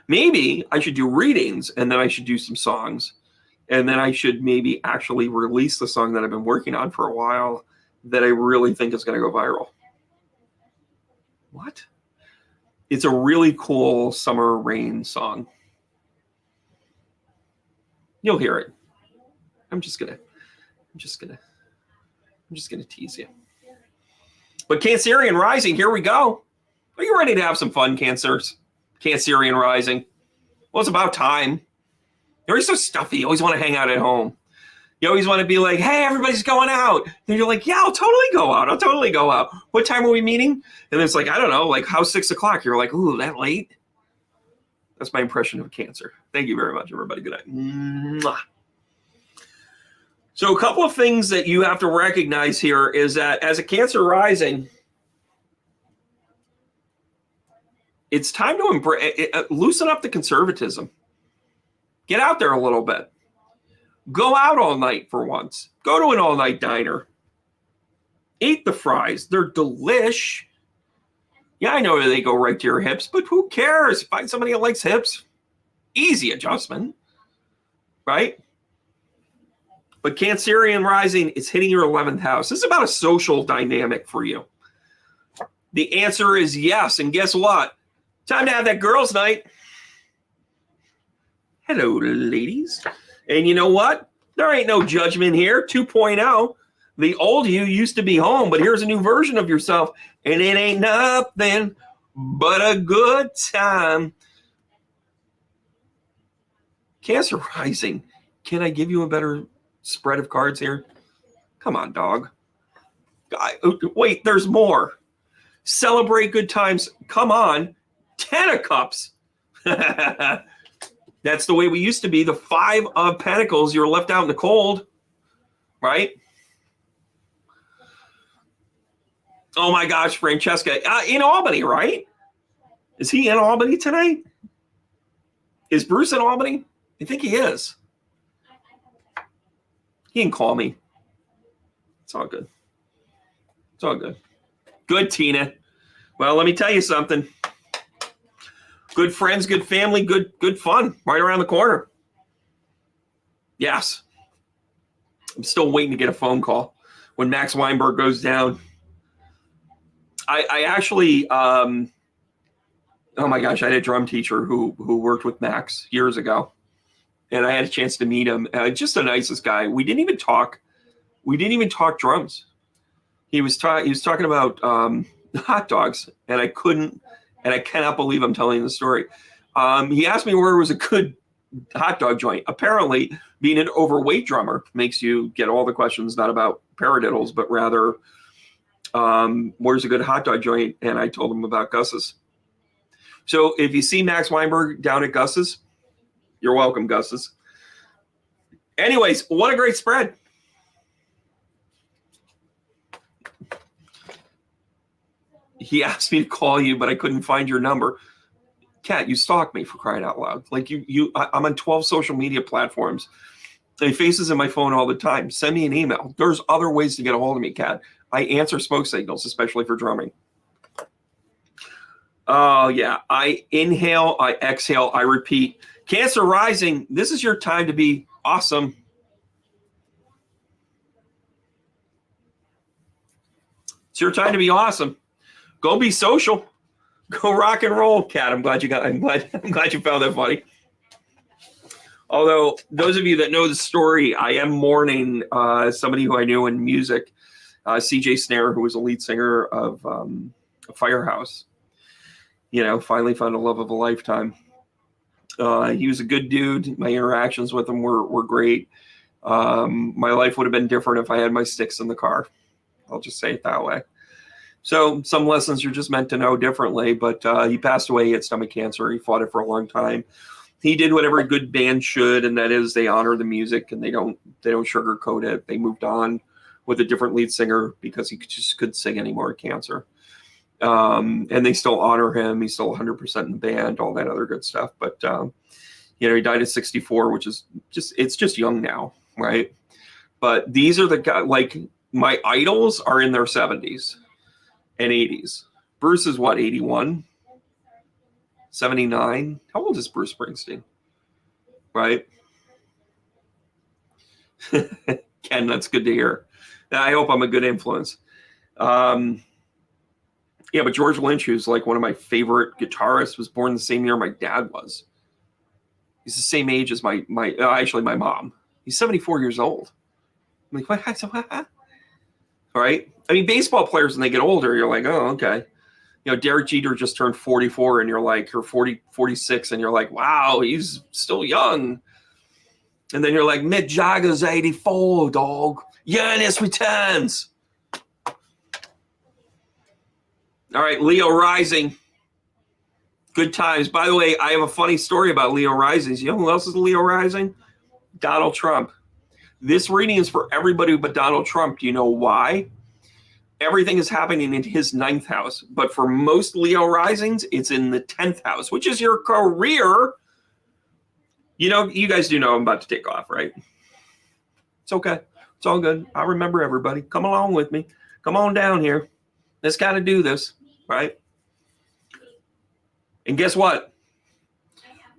Maybe I should do readings, and then I should do some songs. And then I should maybe actually release the song that I've been working on for a while that I really think is going to go viral. What? It's a really cool summer rain song. You'll hear it. I'm just gonna tease you. But Cancerian rising, here we go. Are you ready to have some fun, Cancers? Cancerian rising. Well, it's about time. You're always so stuffy. You always want to hang out at home. You always want to be like, hey, everybody's going out. And you're like, yeah, I'll totally go out. I'll totally go out. What time are we meeting? And then it's like, I don't know, like, how's 6 o'clock? You're like, ooh, that late? That's my impression of Cancer. Thank you very much, everybody. Good night. Mwah. So a couple of things that you have to recognize here is that as a Cancer rising, it's time to loosen up the conservatism. Get out there a little bit. Go out all night for once. Go to an all-night diner. Eat the fries. They're delish. Yeah, I know they go right to your hips, but who cares? Find somebody that likes hips. Easy adjustment, right? But Cancerian rising is hitting your 11th house. This is about a social dynamic for you. The answer is yes. And guess what? Time to have that girls' night. Hello, ladies. And you know what? There ain't no judgment here. 2.0. The old you used to be home, but here's a new version of yourself. And it ain't nothing but a good time. Cancer rising. Can I give you a better spread of cards here? Come on, dog. Wait, there's more. Celebrate good times. Come on. 10 of Cups. That's the way we used to be. The 5 of Pentacles. You're left out in the cold, right? Oh my gosh, Francesca. In Albany, right? Is he in Albany tonight? Is Bruce in Albany? I think he is. He can call me. It's all good. It's all good. Good, Tina. Well, let me tell you something. Good friends, good family, good fun right around the corner. Yes. I'm still waiting to get a phone call when Max Weinberg goes down. I actually, oh my gosh, I had a drum teacher who worked with Max years ago. And I had a chance to meet him. Just the nicest guy. We didn't even talk. We didn't even talk drums. He was talking about hot dogs, and I couldn't. And I cannot believe I'm telling you the story. He asked me where was a good hot dog joint. Apparently, being an overweight drummer makes you get all the questions not about paradiddles, but rather where's a good hot dog joint? And I told him about Gus's. So if you see Max Weinberg down at Gus's, you're welcome, Gus's. Anyways, what a great spread. He asked me to call you, but I couldn't find your number. Kat, you stalk me, for crying out loud. Like I'm on 12 social media platforms. And faces in my phone all the time. Send me an email. There's other ways to get a hold of me, Kat. I answer smoke signals, especially for drumming. Oh, yeah. I inhale, I exhale, I repeat. Cancer rising, this is your time to be awesome. It's your time to be awesome. Go be social. Go rock and roll, Kat. I'm glad you found that funny. Although those of you that know the story, I am mourning somebody who I knew in music, CJ Snare, who was a lead singer of Firehouse. You know, finally found a love of a lifetime. He was a good dude. My interactions with him were great. My life would have been different if I had my sticks in the car. I'll just say it that way. So some lessons you're just meant to know differently, but he passed away. He had stomach cancer. He fought it for a long time. He did what every good band should, and that is they honor the music and they don't sugarcoat it. They moved on with a different lead singer because he just couldn't sing anymore with cancer. And they still honor him. He's still 100% in the band, all that other good stuff. But, you know, he died at 64, which is it's just young now, right? But these are the guys, like my idols are in their 70s and 80s. Bruce is what, 81? 79? How old is Bruce Springsteen? Right? Ken, that's good to hear. I hope I'm a good influence. Yeah, but George Lynch, who's like one of my favorite guitarists, was born the same year my dad was. He's the same age as my mom. He's 74 years old. I'm like, what? All right. I mean, baseball players, when they get older, you're like, oh, okay. You know, Derek Jeter just turned 44 and you're like, or 46 and you're like, wow, he's still young. And then you're like, Mick Jagger's 84, dog. Giannis returns. All right, Leo rising. Good times. By the way, I have a funny story about Leo risings. You know who else is Leo rising? Donald Trump. This reading is for everybody but Donald Trump. Do you know why? Everything is happening in his 9th house. But for most Leo risings, it's in the 10th house, which is your career. You know, you guys do know I'm about to take off, right? It's okay. It's all good. I remember everybody. Come along with me. Come on down here. Let's got to do this, right? And guess what?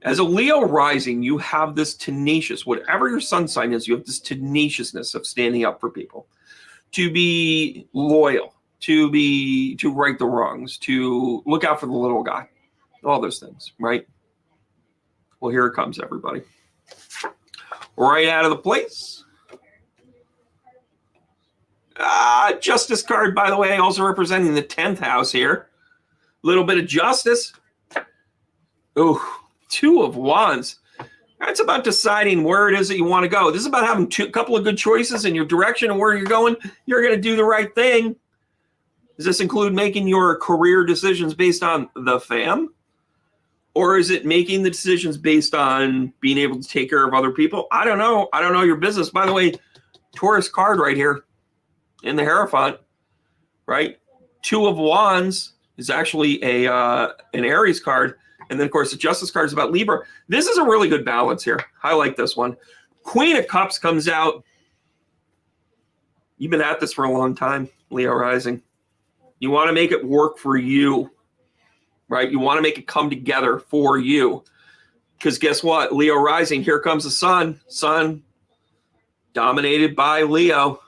As a Leo rising, you have this tenacious, whatever your sun sign is, you have this tenaciousness of standing up for people, to be loyal, to right the wrongs, to look out for the little guy, all those things, right? Well, here it comes, everybody. Right out of the place. Justice card, by the way, also representing the 10th house here. Little bit of justice. Oh, 2 of Wands. That's about deciding where it is that you want to go. This is about having a couple of good choices in your direction and where you're going. You're going to do the right thing. Does this include making your career decisions based on the fam? Or is it making the decisions based on being able to take care of other people? I don't know. I don't know your business. By the way, Taurus card right here in the Hierophant, right? 2 of Wands is actually an Aries card. And then, of course, the Justice card is about Libra. This is a really good balance here. I like this one. Queen of Cups comes out. You've been at this for a long time, Leo rising. You want to make it work for you, right? You want to make it come together for you. Because guess what? Leo rising, here comes the sun. Sun dominated by Leo.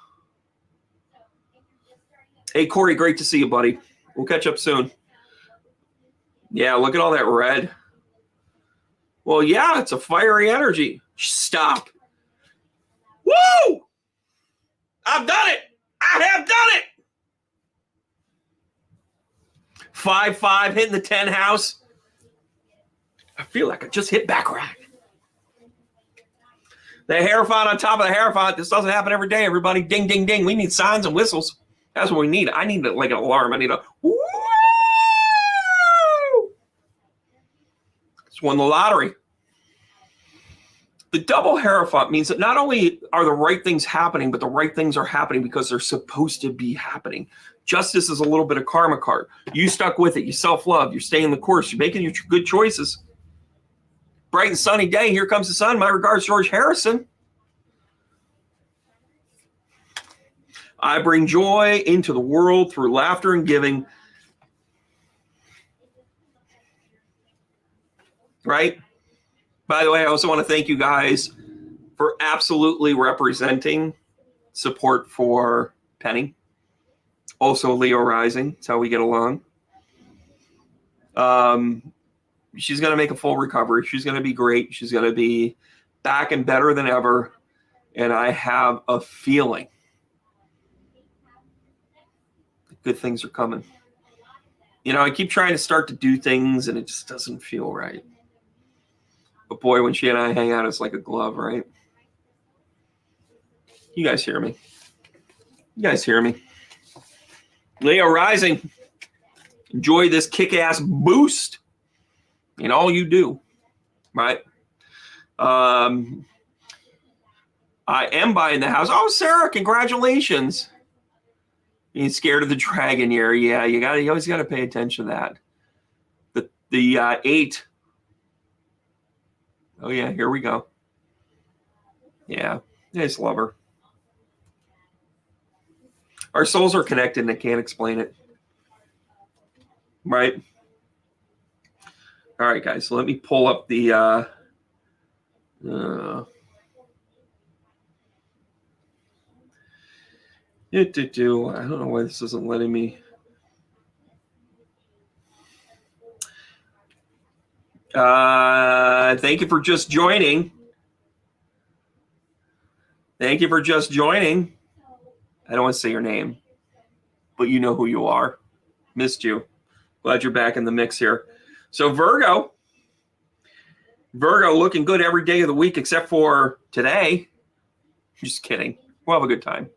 Hey, Corey, great to see you, buddy. We'll catch up soon. Yeah, look at all that red. Well, yeah, it's a fiery energy. Stop. Woo! I've done it. I have done it. 5-5 hitting the 10 house. I feel like I just hit Baccarat. The Hierophant on top of the Hierophant. This doesn't happen every day, everybody. Ding, ding, ding. We need signs and whistles. That's what we need. I need like an alarm. I need a woo! It's won the lottery. The double Hierophant means that not only are the right things happening, but the right things are happening because they're supposed to be happening. Justice is a little bit of karma card. You stuck with it. You self-love. You're staying the course. You're making your good choices. Bright and sunny day. Here comes the sun. My regards, George Harrison. I bring joy into the world through laughter and giving. Right? By the way, I also want to thank you guys for absolutely representing support for Penny. Also Leo rising. That's how we get along. She's going to make a full recovery. She's going to be great. She's going to be back and better than ever. And I have a feeling that good things are coming. You know, I keep trying to start to do things and it just doesn't feel right. But boy, when she and I hang out, it's like a glove, right? You guys hear me? You guys hear me? Leo rising. Enjoy this kick-ass boost in all you do, right? I am buying the house. Oh, Sarah, congratulations. Being scared of the dragon year. Yeah, you always got to pay attention to that. The 8. Oh, yeah, here we go. Yeah, nice lover. Our souls are connected and I can't explain it. right? All right, guys, so let me pull up the I don't know why this isn't letting me. Thank you for just joining. Thank you for just joining. I don't want to say your name, but you know who you are. Missed you. Glad you're back in the mix here. So Virgo looking good every day of the week except for today. Just kidding. We'll have a good time.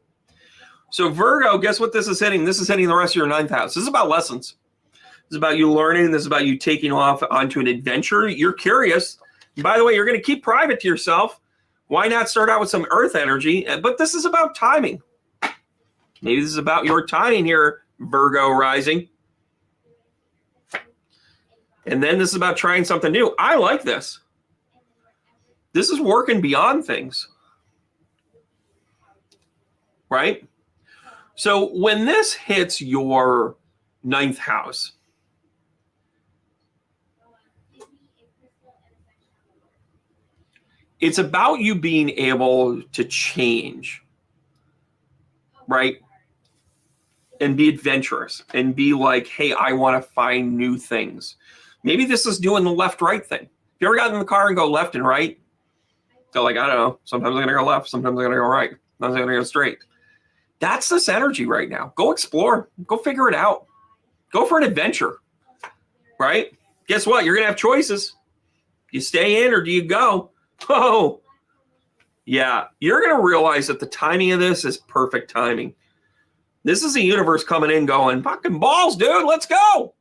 So Virgo, guess what this is hitting? This is hitting the rest of your ninth house. This is about lessons. This is about you learning. This is about you taking off onto an adventure. You're curious. And by the way, you're going to keep private to yourself. Why not start out with some earth energy? But this is about timing. Maybe this is about your timing here, Virgo rising. And then this is about trying something new. I like this. This is working beyond things. Right? So when this hits your ninth house, it's about you being able to change, right? And be adventurous and be like, hey, I want to find new things. Maybe this is doing the left-right thing. You ever gotten in the car and go left and right? Go like, I don't know. Sometimes I'm going to go left. Sometimes I'm going to go right. Sometimes I'm going to go straight. That's this energy right now. Go explore. Go figure it out. Go for an adventure, right? Guess what? You're going to have choices. You stay in or do you go? Oh, yeah. You're going to realize that the timing of this is perfect timing. This is the universe coming in going, fucking balls, dude, let's go.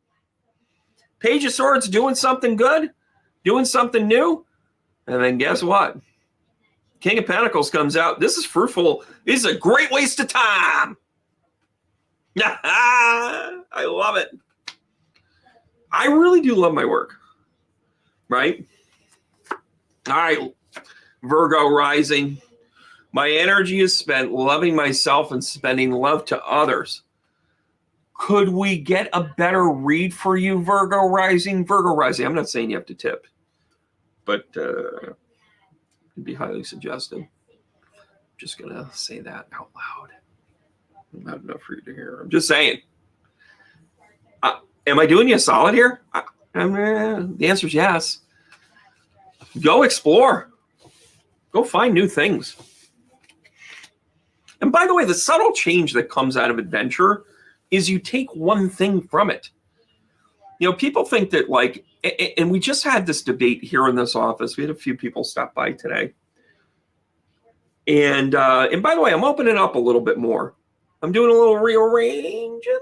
Page of Swords doing something good, doing something new. And then guess what? King of Pentacles comes out. This is fruitful. This is a great waste of time. I love it. I really do love my work. Right? All right, Virgo rising. My energy is spent loving myself and spending love to others. Could we get a better read for you, Virgo rising? Virgo rising, I'm not saying you have to tip, but it'd be highly suggested. Just going to say that out loud. Not enough for you to hear. I'm just saying. Am I doing you a solid here? The answer is yes. Go explore. Go find new things. And by the way, the subtle change that comes out of adventure is you take one thing from it. You know, people think that like, and we just had this debate here in this office. We had a few people stop by today. And by the way, I'm opening up a little bit more. I'm doing a little rearranging.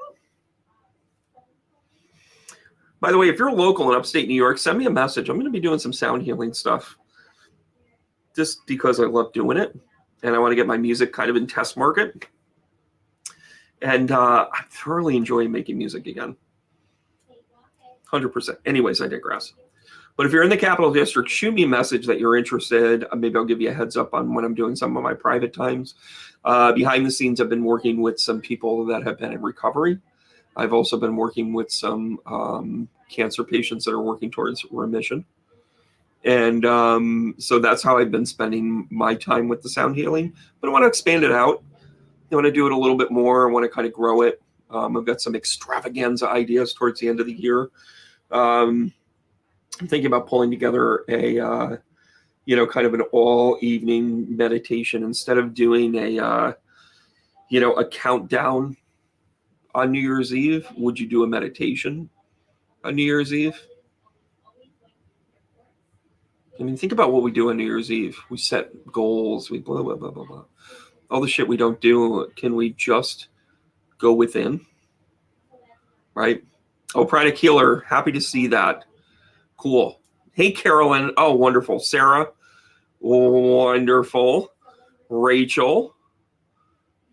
By the way, if you're local in upstate New York, send me a message. I'm going to be doing some sound healing stuff just because I love doing it. And I want to get my music kind of in test market. And I'm thoroughly enjoying making music again. 100%. Anyways, I digress. But if you're in the Capital District, shoot me a message that you're interested. Maybe I'll give you a heads up on when I'm doing some of my private times. Behind the scenes, I've been working with some people that have been in recovery. I've also been working with some cancer patients that are working towards remission. And so that's how I've been spending my time with the sound healing. But I want to expand it out. I want to do it a little bit more. I want to kind of grow it. I've got some extravaganza ideas towards the end of the year. I'm thinking about pulling together a, kind of an all evening meditation instead of doing a countdown on New Year's Eve. Would you do a meditation on New Year's Eve? I mean, think about what we do on New Year's Eve. We set goals. We blah, blah, blah, blah, blah. All the shit we don't do. Can we just go within? Right? Oh, Pranic Healer. Happy to see that. Cool. Hey, Carolyn. Oh, wonderful. Sarah. Wonderful. Rachel.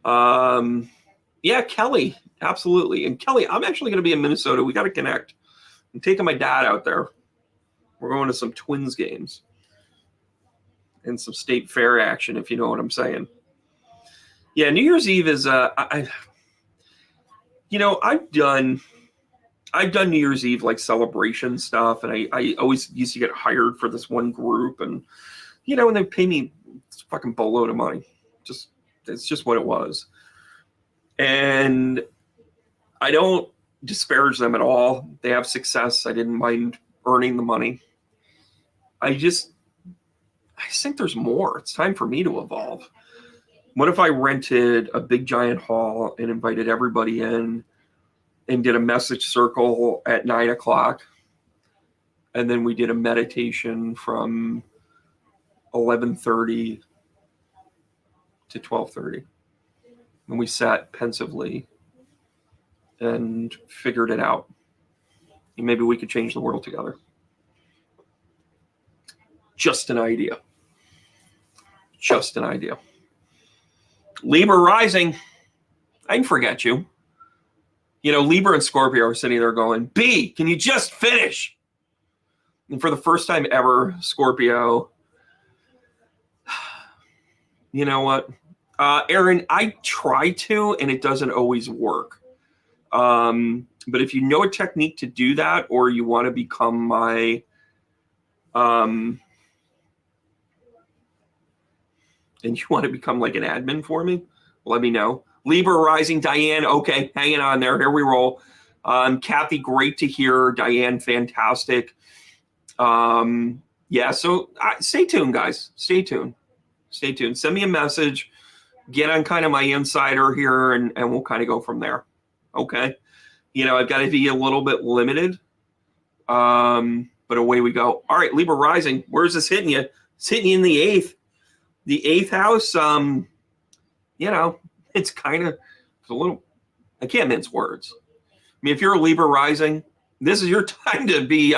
Yeah, Kelly. Absolutely. And Kelly, I'm actually going to be in Minnesota. We got to connect. I'm taking my dad out there. We're going to some Twins games and some state fair action, if you know what I'm saying. Yeah, New Year's Eve is, I've I've done New Year's Eve like celebration stuff, and I always used to get hired for this one group, and and they pay me a fucking boatload of money. It's just what it was. And I don't disparage them at all. They have success. I didn't mind earning the money. I just think there's more. It's time for me to evolve. What if I rented a big giant hall and invited everybody in and did a message circle at 9 o'clock? And then we did a meditation from 11:30 to 12:30. And we sat pensively and figured it out. And maybe we could change the world together. Just an idea. Just an idea. Libra rising. I can forget you. Libra and Scorpio are sitting there going, B, can you just finish? And for the first time ever, Scorpio, you know what? Aaron, I try to, and it doesn't always work. But if you know a technique to do that, or you want to become my, and you want to become like an admin for me, let me know. Libra rising, Diane. Okay, hanging on there. Here we roll. Kathy, great to hear. Diane, fantastic. Yeah, so stay tuned, guys. Stay tuned. Stay tuned. Send me a message. Get on kind of my insider here, and we'll kind of go from there. Okay. I've got to be a little bit limited. But away we go. All right, Libra rising. Where's this hitting you? It's hitting you in the 8th. The 8th house, it's kind of a little, I can't mince words. I mean, if you're a Libra rising, this is your time to be,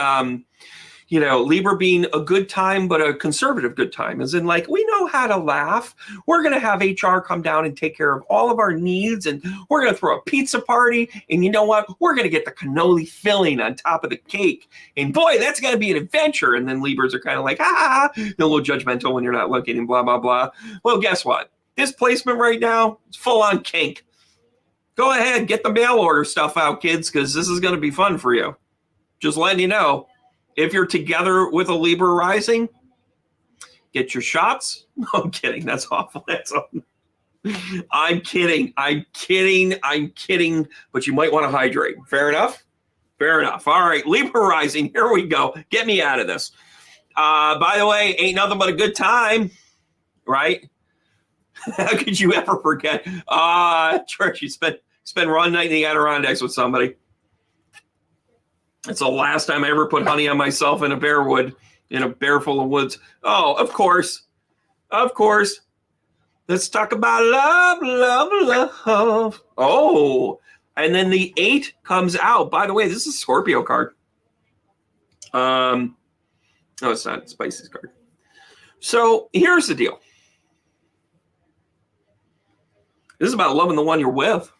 Libra being a good time, but a conservative good time, as in like, we know how to laugh. We're going to have HR come down and take care of all of our needs, and we're going to throw a pizza party. And you know what? We're going to get the cannoli filling on top of the cake. And boy, that's going to be an adventure. And then Libras are kind of like, a little judgmental when you're not looking and blah, blah, blah. Well, guess what? This placement right now is full on kink. Go ahead, get the mail order stuff out, kids, because this is going to be fun for you. Just letting you know. If you're together with a Libra rising, get your shots. No, I'm kidding. That's awful. That's awful. I'm kidding. But you might want to hydrate. Fair enough? Fair enough. All right. Libra rising. Here we go. Get me out of this. By the way, ain't nothing but a good time, right? How could you ever forget? Trish, you spent one night in the Adirondacks with somebody. It's the last time I ever put honey on myself in a bear full of woods. Oh, of course. Of course. Let's talk about love, love, love. Oh, and then the 8 comes out. By the way, this is a Scorpio card. No, it's not. It's Pisces card. So here's the deal. This is about loving the one you're with.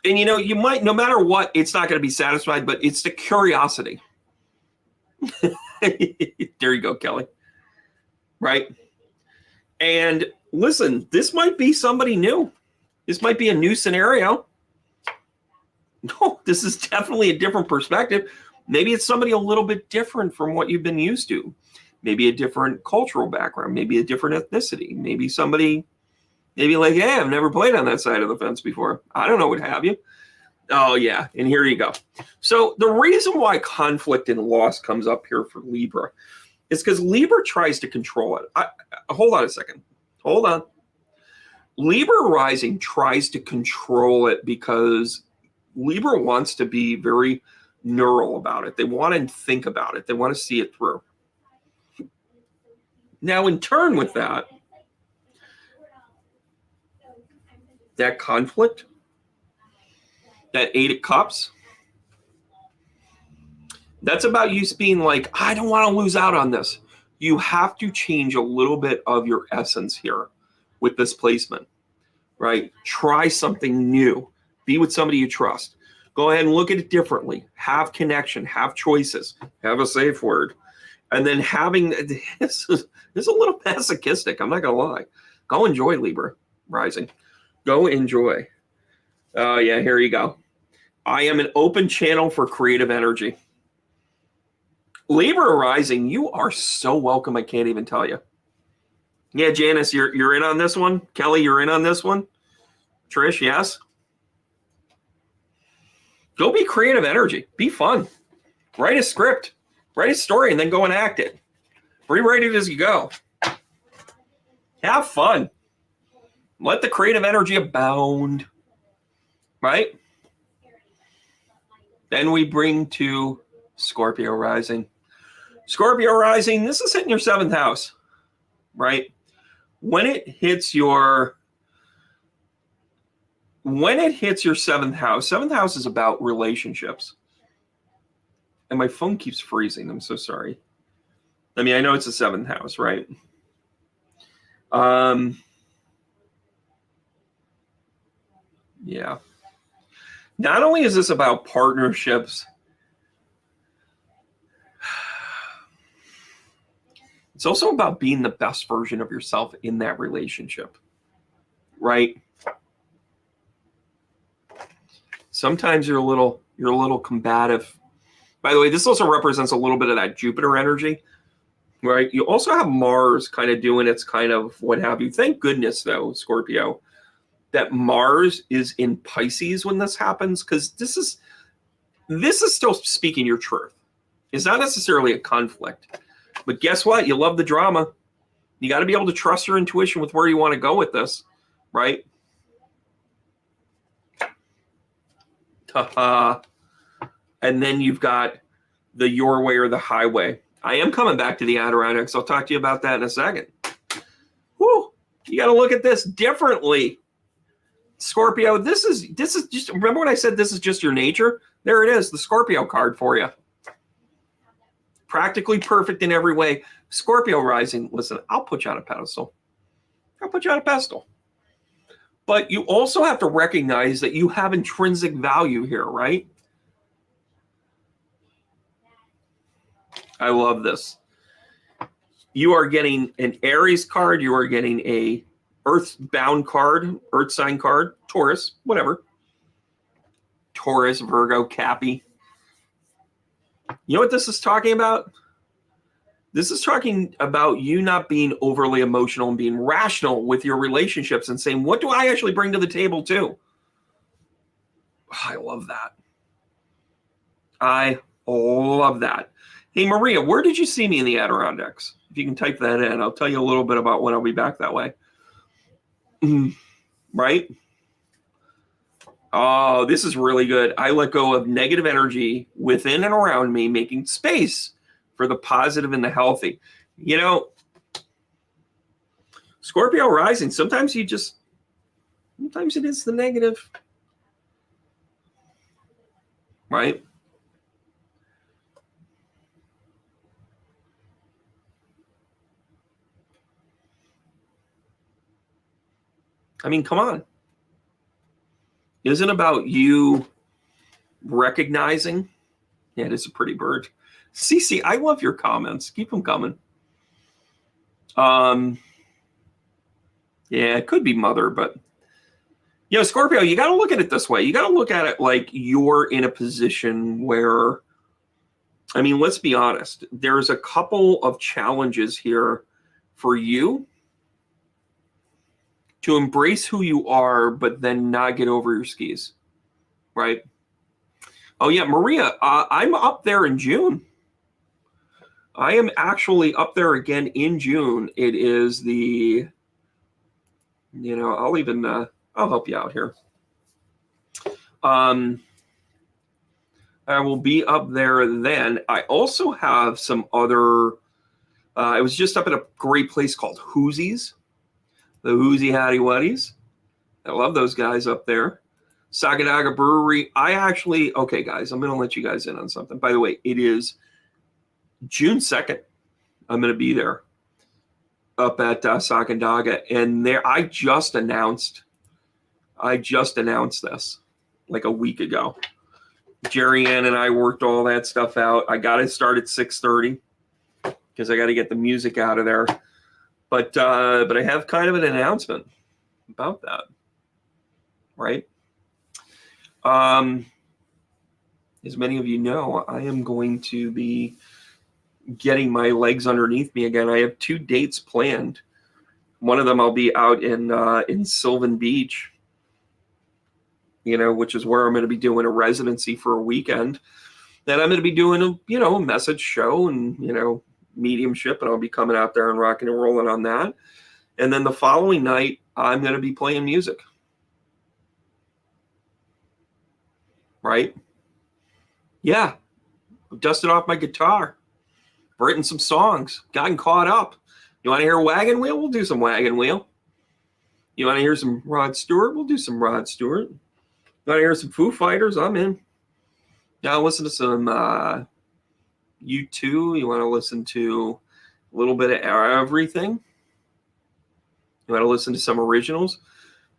And, you might, no matter what, it's not going to be satisfied, but it's the curiosity. There you go, Kelly. Right? And listen, this might be somebody new. This might be a new scenario. No, this is definitely a different perspective. Maybe it's somebody a little bit different from what you've been used to. Maybe a different cultural background. Maybe a different ethnicity. Maybe somebody... Maybe like, hey, I've never played on that side of the fence before. I don't know what have you. Oh, yeah. And here you go. So the reason why conflict and loss comes up here for Libra is because Libra tries to control it. Hold on a second. Hold on. Libra rising tries to control it because Libra wants to be very neural about it. They want to think about it. They want to see it through. Now, in turn with that conflict, that 8 of Cups, that's about you being like, I don't want to lose out on this. You have to change a little bit of your essence here with this placement, right? Try something new. Be with somebody you trust. Go ahead and look at it differently. Have connection. Have choices. Have a safe word. And then having this is a little masochistic. I'm not going to lie. Go enjoy Libra rising. Go enjoy. Oh, yeah, here you go. I am an open channel for creative energy. Libra rising, you are so welcome. I can't even tell you. Yeah, Janice, you're in on this one. Kelly, you're in on this one. Trish, yes. Go be creative energy. Be fun. Write a script. Write a story and then go and act it. Rewrite it as you go. Have fun. Let the creative energy abound. Right? Then we bring to Scorpio rising. Scorpio rising, this is hitting your 7th house. Right? When it hits your 7th house is about relationships. And my phone keeps freezing. I'm so sorry. I mean, I know it's the 7th house, right? Yeah. Not only is this about partnerships, it's also about being the best version of yourself in that relationship, right? Sometimes you're a little combative. By the way, this also represents a little bit of that Jupiter energy, right? You also have Mars kind of doing its kind of what have you. Thank goodness, though, Scorpio, that Mars is in Pisces when this happens, because this is still speaking your truth. It's not necessarily a conflict. But guess what? You love the drama. You got to be able to trust your intuition with where you want to go with this, right? And then you've got the your way or the highway. I am coming back to the Adirondacks. I'll talk to you about that in a second. Whew. You got to look at this differently. Scorpio, this is just, remember when I said this is just your nature? There it is, the Scorpio card for you. Practically perfect in every way. Scorpio rising, listen, I'll put you on a pedestal. But you also have to recognize that you have intrinsic value here, right? I love this. You are getting an Aries card. You are getting a earth-bound card, earth sign card, Taurus, whatever. Taurus, Virgo, Cappy. You know what this is talking about? This is talking about you not being overly emotional and being rational with your relationships and saying, what do I actually bring to the table too? Oh, I love that. I love that. Hey, Maria, where did you see me in the Adirondacks? If you can type that in, I'll tell you a little bit about when I'll be back that way. Right? Oh, this is really good. I let go of negative energy within and around me, making space for the positive and the healthy. You know, Scorpio rising, sometimes it is the negative. Right? I mean, come on. Isn't it about you recognizing? Yeah, it is a pretty bird. Cece, I love your comments. Keep them coming. Yeah, it could be mother, but you know, Scorpio, you got to look at it this way. You got to look at it like you're in a position where, I mean, let's be honest. There's a couple of challenges here for you to embrace who you are, but then not get over your skis, right? Oh yeah, Maria, I'm up there in June. I am actually up there again in June. It is the, you know, I'll help you out here. I will be up there then. I also have some other, I was just up at a great place called Hoosie's. The Hoosie Hattie Wuddies. I love those guys up there. Sagadaga Brewery. Okay, guys, I'm going to let you guys in on something. By the way, it is June 2nd. I'm going to be there up at Sagadaga. And there, I just announced this like a week ago. Jerry Ann and I worked all that stuff out. I got to start at 6:30 because I got to get the music out of there. But I have kind of an announcement about that, right? as many of you know, I am going to be getting my legs underneath me again. I have 2 dates planned. One of them I'll be out in Sylvan Beach, which is where I'm going to be doing a residency for a weekend. Then I'm going to be doing a message show and, mediumship, and I'll be coming out there and rocking and rolling on that. And then the following night, I'm going to be playing music. Right? Yeah. I've dusted off my guitar, written some songs, gotten caught up. You want to hear Wagon Wheel? We'll do some Wagon Wheel. You want to hear some Rod Stewart? We'll do some Rod Stewart. You want to hear some Foo Fighters? I'm in. Now listen to some U2. You want to listen to a little bit of everything. You want to listen to some originals.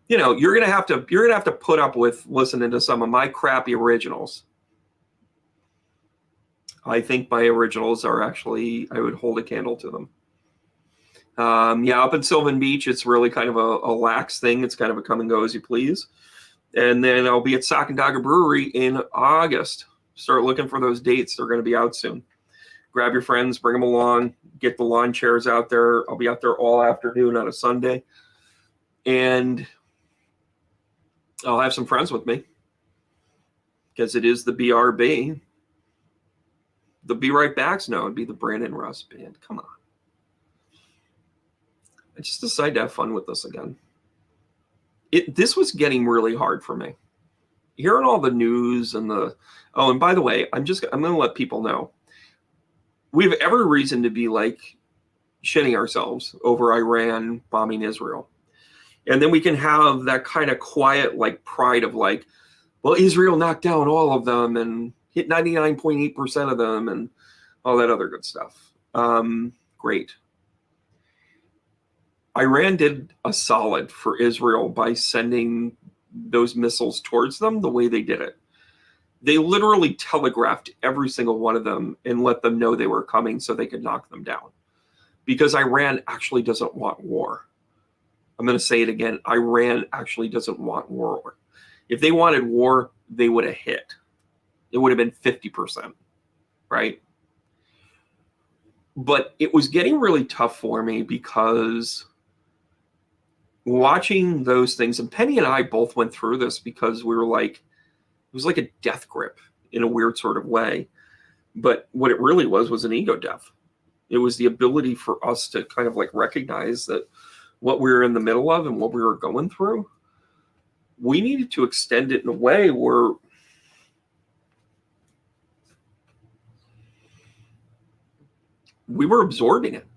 You're gonna have to put up with listening to some of my crappy originals. I think my originals are actually, I would hold a candle to them. Up in Sylvan Beach, it's really kind of a lax thing. It's kind of a come and go as you please. And then I'll be at Sock and Dogger Brewery in August. Start looking for those dates. They're going to be out soon. Grab your friends, bring them along, get the lawn chairs out there. I'll be out there all afternoon on a Sunday. And I'll have some friends with me because it is the BRB. The Be Right Backs? No, it'd be the Brandon Russ Band. Come on. I just decided to have fun with this again. This was getting really hard for me. Hearing all the news and and by the way, I'm going to let people know. We have every reason to be like shitting ourselves over Iran bombing Israel. And then we can have that kind of quiet, like pride of like, well, Israel knocked down all of them and hit 99.8% of them and all that other good stuff. Great. Iran did a solid for Israel by sending those missiles towards them the way they did it. They literally telegraphed every single one of them and let them know they were coming so they could knock them down. Because Iran actually doesn't want war. I'm going to say it again. Iran actually doesn't want war. If they wanted war, they would have hit. It would have been 50%, right? But it was getting really tough for me because watching those things, and Penny and I both went through this because we were like, it was like a death grip in a weird sort of way. But what it really was an ego death. It was the ability for us to kind of like recognize that what we were in the middle of and what we were going through, we needed to extend it in a way where we were absorbing it.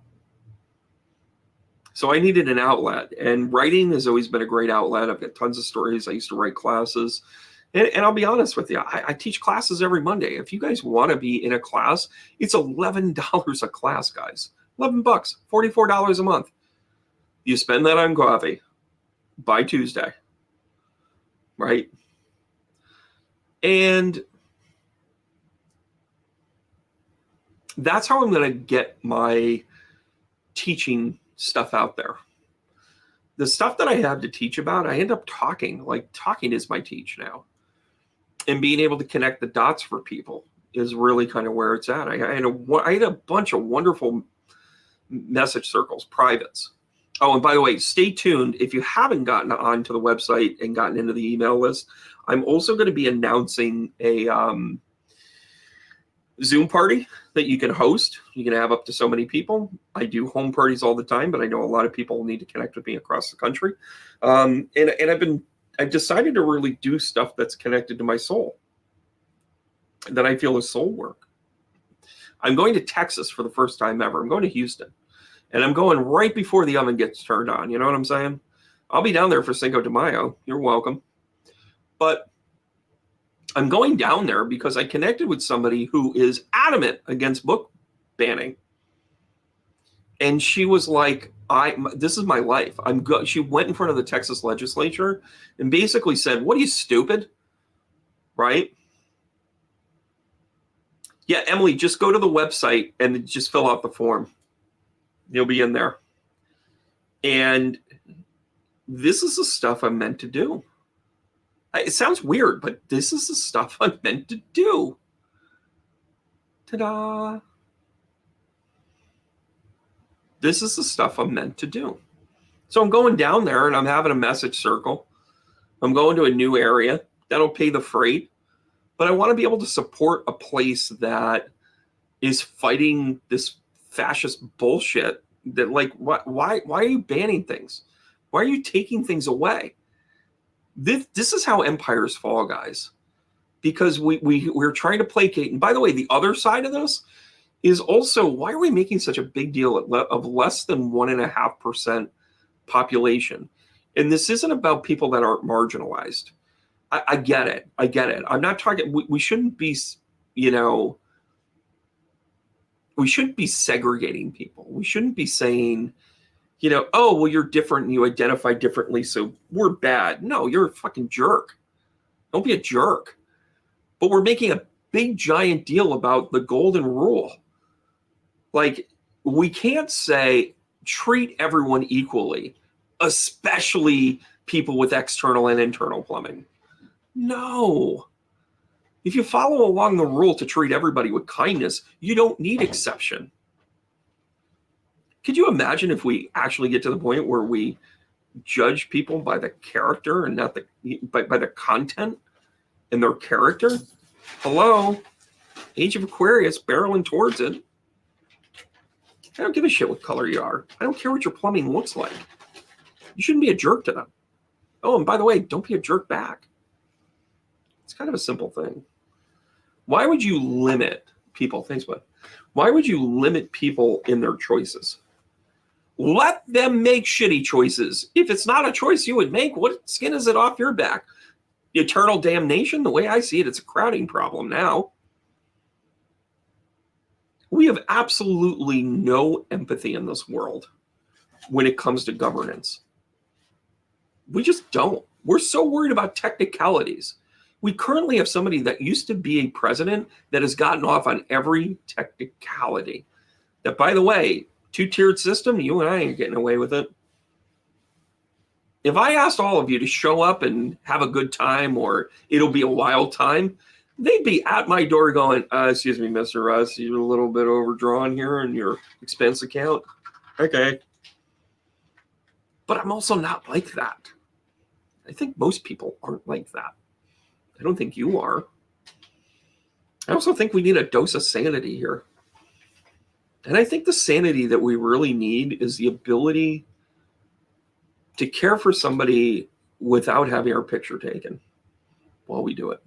So I needed an outlet, and writing has always been a great outlet. I've got tons of stories. I used to write classes, and I'll be honest with you, I teach classes every Monday. If you guys want to be in a class, it's $11 a class, guys. $11, $44 a month. You spend that on coffee by Tuesday, right? And that's how I'm going to get my teaching stuff out there. The stuff that I have to teach about, I end up talking. Like talking is my teach now. And being able to connect the dots for people is really kind of where it's at. I had a bunch of wonderful message circles, privates. Oh, and by the way, stay tuned. If you haven't gotten onto the website and gotten into the email list, I'm also going to be announcing a Zoom party that you can host. You can have up to so many people. I do home parties all the time, but I know a lot of people need to connect with me across the country. And I've decided to really do stuff that's connected to my soul, that I feel is soul work. I'm going to Texas for the first time ever. I'm going to Houston, and I'm going right before the oven gets turned on. You know what I'm saying? I'll be down there for Cinco de Mayo. You're welcome. But I'm going down there because I connected with somebody who is adamant against book banning. And she was like, this is my life. She went in front of the Texas legislature and basically said, what are you, stupid? Right? Yeah, Emily, just go to the website and just fill out the form. You'll be in there. And this is the stuff I'm meant to do. It sounds weird, but this is the stuff I'm meant to do. Ta-da! This is the stuff I'm meant to do. So I'm going down there and I'm having a message circle. I'm going to a new area. That'll pay the freight. But I want to be able to support a place that is fighting this fascist bullshit that, like, why are you banning things? Why are you taking things away? This is how empires fall, guys. Because we're trying to placate. And by the way, the other side of this is also, why are we making such a big deal of less than 1.5% population? And this isn't about people that aren't marginalized. I get it. I get it. I'm not talking, we shouldn't be, we shouldn't be segregating people. We shouldn't be saying, oh, well, you're different and you identify differently, so we're bad. No, you're a fucking jerk. Don't be a jerk. But we're making a big, giant deal about the golden rule. Like, we can't say treat everyone equally, especially people with external and internal plumbing. No. If you follow along the rule to treat everybody with kindness, you don't need exception. Could you imagine if we actually get to the point where we judge people by the character and not by the content and their character? Hello? Age of Aquarius, barreling towards it. I don't give a shit what color you are. I don't care what your plumbing looks like. You shouldn't be a jerk to them. Oh, and by the way, don't be a jerk back. It's kind of a simple thing. Why would you limit people? Thanks, bud. Why would you limit people in their choices? Let them make shitty choices. If it's not a choice you would make, what skin is it off your back? Eternal damnation? The way I see it, it's a crowding problem now. We have absolutely no empathy in this world when it comes to governance. We just don't. We're so worried about technicalities. We currently have somebody that used to be a president that has gotten off on every technicality. That, by the way, two-tiered system, you and I ain't getting away with it. If I asked all of you to show up and have a good time, or it'll be a wild time, they'd be at my door going, excuse me, Mr. Russ, you're a little bit overdrawn here in your expense account. Okay. But I'm also not like that. I think most people aren't like that. I don't think you are. I also think we need a dose of sanity here. And I think the sanity that we really need is the ability to care for somebody without having our picture taken while we do it.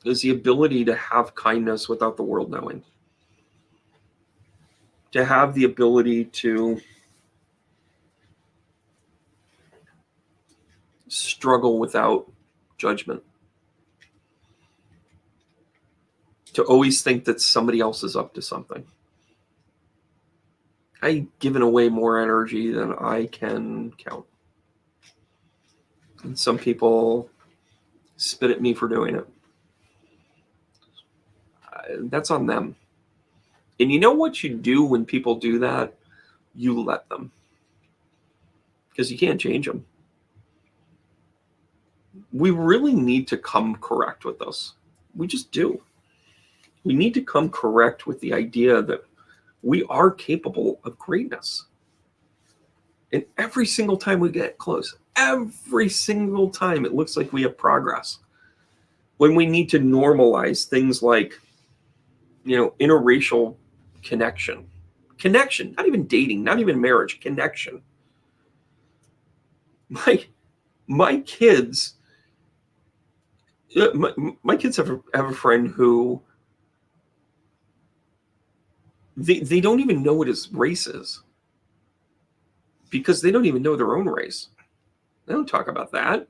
Is the ability to have kindness without the world knowing. To have the ability to struggle without judgment. To always think that somebody else is up to something. I've given away more energy than I can count. And some people spit at me for doing it. That's on them. And you know what you do when people do that? You let them. Because you can't change them. We really need to come correct with this. We just do. We need to come correct with the idea that we are capable of greatness. And every single time we get close, every single time it looks like we have progress. When we need to normalize things like, interracial connection, not even dating, not even marriage, connection. My kids, my kids have a friend who they don't even know what his race is because they don't even know their own race. They don't talk about that.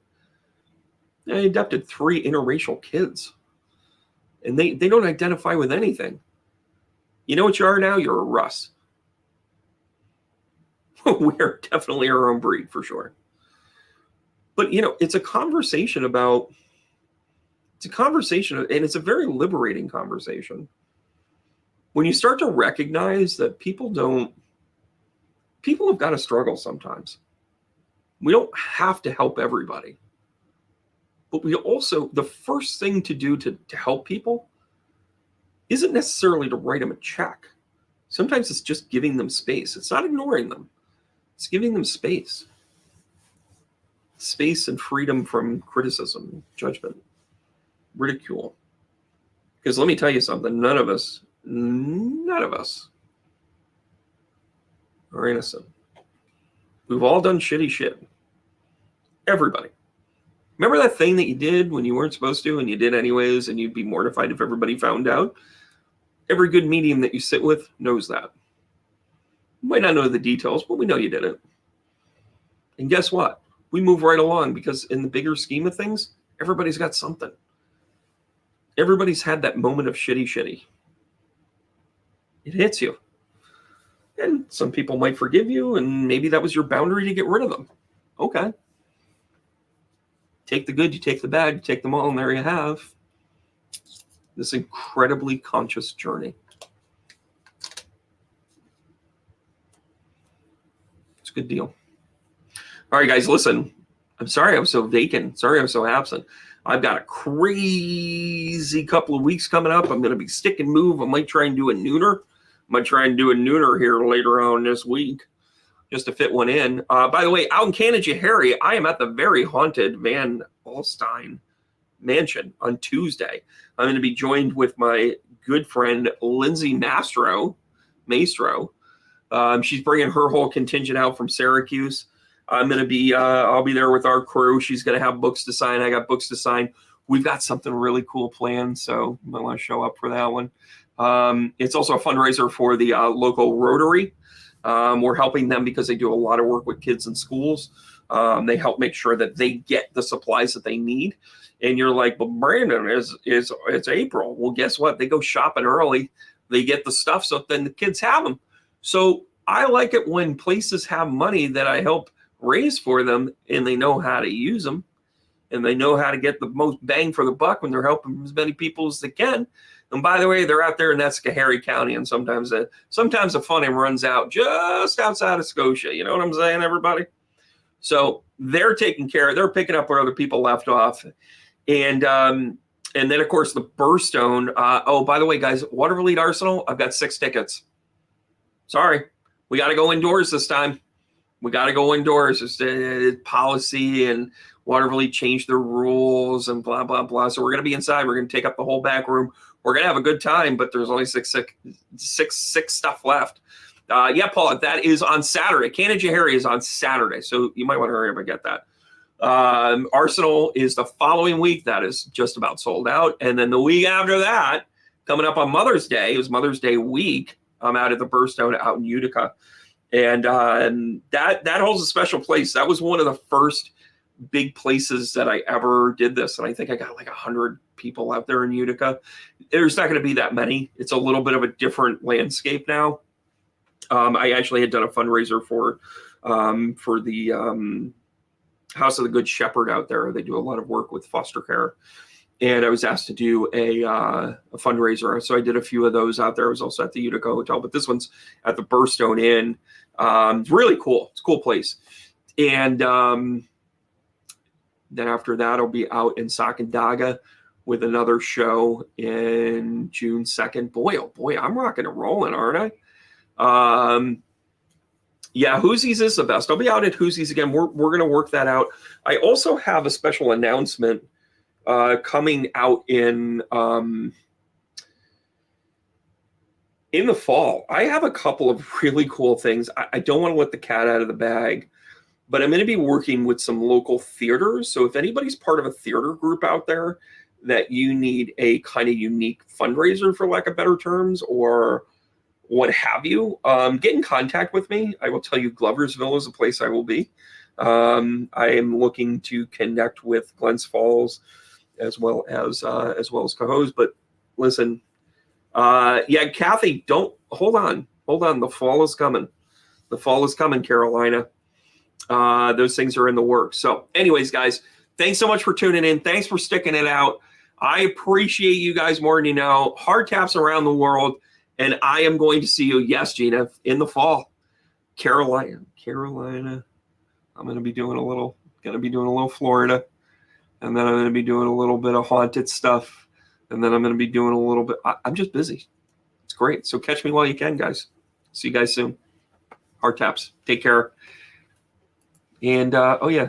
I adopted 3 interracial kids, and they don't identify with anything. You know what you are now? You're a Russ. We're definitely our own breed for sure. But, it's a conversation and it's a very liberating conversation. When you start to recognize that people have got to struggle sometimes. We don't have to help everybody. But we also, the first thing to do to help people isn't necessarily to write them a check. Sometimes it's just giving them space. It's not ignoring them. It's giving them space. Space and freedom from criticism, judgment, ridicule. Because let me tell you something, none of us are innocent. We've all done shitty shit. Everybody. Remember that thing that you did when you weren't supposed to and you did anyways and you'd be mortified if everybody found out? Every good medium that you sit with knows that. You might not know the details, but we know you did it. And guess what? We move right along because in the bigger scheme of things, everybody's got something. Everybody's had that moment of shitty. It hits you. And some people might forgive you, and maybe that was your boundary to get rid of them. Okay. Take the good, you take the bad, you take them all, and there you have this incredibly conscious journey. It's a good deal. All right, guys, listen. I'm sorry I was so vacant. Sorry I was so absent. I've got a crazy couple of weeks coming up. I'm going to be stick and move. I might try and do a nooner. Here later on this week just to fit one in. By the way, out in Canada, Harry, I am at the very haunted Van Alstyne mansion on Tuesday. I'm going to be joined with my good friend, Lindsay Maestro. She's bringing her whole contingent out from Syracuse. I'm going to be, I'll be there with our crew. She's going to have books to sign. I got books to sign. We've got something really cool planned, so you might want to show up for that one. It's also a fundraiser for the local Rotary. We're helping them because they do a lot of work with kids in schools. They help make sure that they get the supplies that they need. And you're like, but Brandon, it's April. Well, guess what? They go shopping early. They get the stuff, so then the kids have them. So I like it when places have money that I help raise for them, and they know how to use them, and they know how to get the most bang for the buck when they're helping as many people as they can. And by the way, they're out there in Schoharie County, and sometimes the funding runs out just outside of Scotia. You know what I'm saying, everybody? So they're taking care. They're picking up where other people left off, and then of course the Birthstone. Oh, by the way, guys, Watervliet Arsenal. I've got 6 tickets. Sorry, we got to go indoors this time. We got to go indoors. It's policy, and Watervliet changed their rules and blah, blah, blah. So we're going to be inside. We're going to take up the whole back room. We're going to have a good time, but there's only six stuff left. Yeah, Paul, that is on Saturday. Canada Harry is on Saturday, so you might want to hurry up and get that. Arsenal is the following week. That is just about sold out. And then the week after that, coming up on Mother's Day, it was Mother's Day week. I'm out at the Birthstone out in Utica. And that holds a special place. That was one of the first big places that I ever did this. And I think I got like 100 people out there in Utica. There's not going to be that many. It's a little bit of a different landscape now. I actually had done a fundraiser for the House of the Good Shepherd out there. They do a lot of work with foster care. And I was asked to do a fundraiser. So I did a few of those out there. I was also at the Utica Hotel, but this one's at the Birthstone Inn. It's really cool. It's a cool place. And then after that, I'll be out in Sacandaga with another show in June 2nd. Boy, oh boy, I'm rocking and rolling, aren't I? Yeah, Hoosie's is the best. I'll be out at Hoosie's again. We're going to work that out. I also have a special announcement coming out in the fall. I have a couple of really cool things. I don't want to let the cat out of the bag, but I'm going to be working with some local theaters. So if anybody's part of a theater group out there that you need a kind of unique fundraiser, for lack of better terms, or what have you, get in contact with me. I will tell you Gloversville is a place I will be. I am looking to connect with Glens Falls as well as Cohoes. But listen, yeah, Kathy, hold on. The fall is coming. The fall is coming, Carolina. Those things are in the works. So anyways, guys, thanks so much for tuning in. Thanks for sticking it out. I appreciate you guys more than you know. Hard taps around the world. And I am going to see you, yes, Gina, in the fall. Carolina. I'm going to be doing a little Florida. And then I'm going to be doing a little bit of haunted stuff. And then I'm going to be doing a little bit. I'm just busy. It's great. So catch me while you can, guys. See you guys soon. Heart taps. Take care. And, oh, yeah.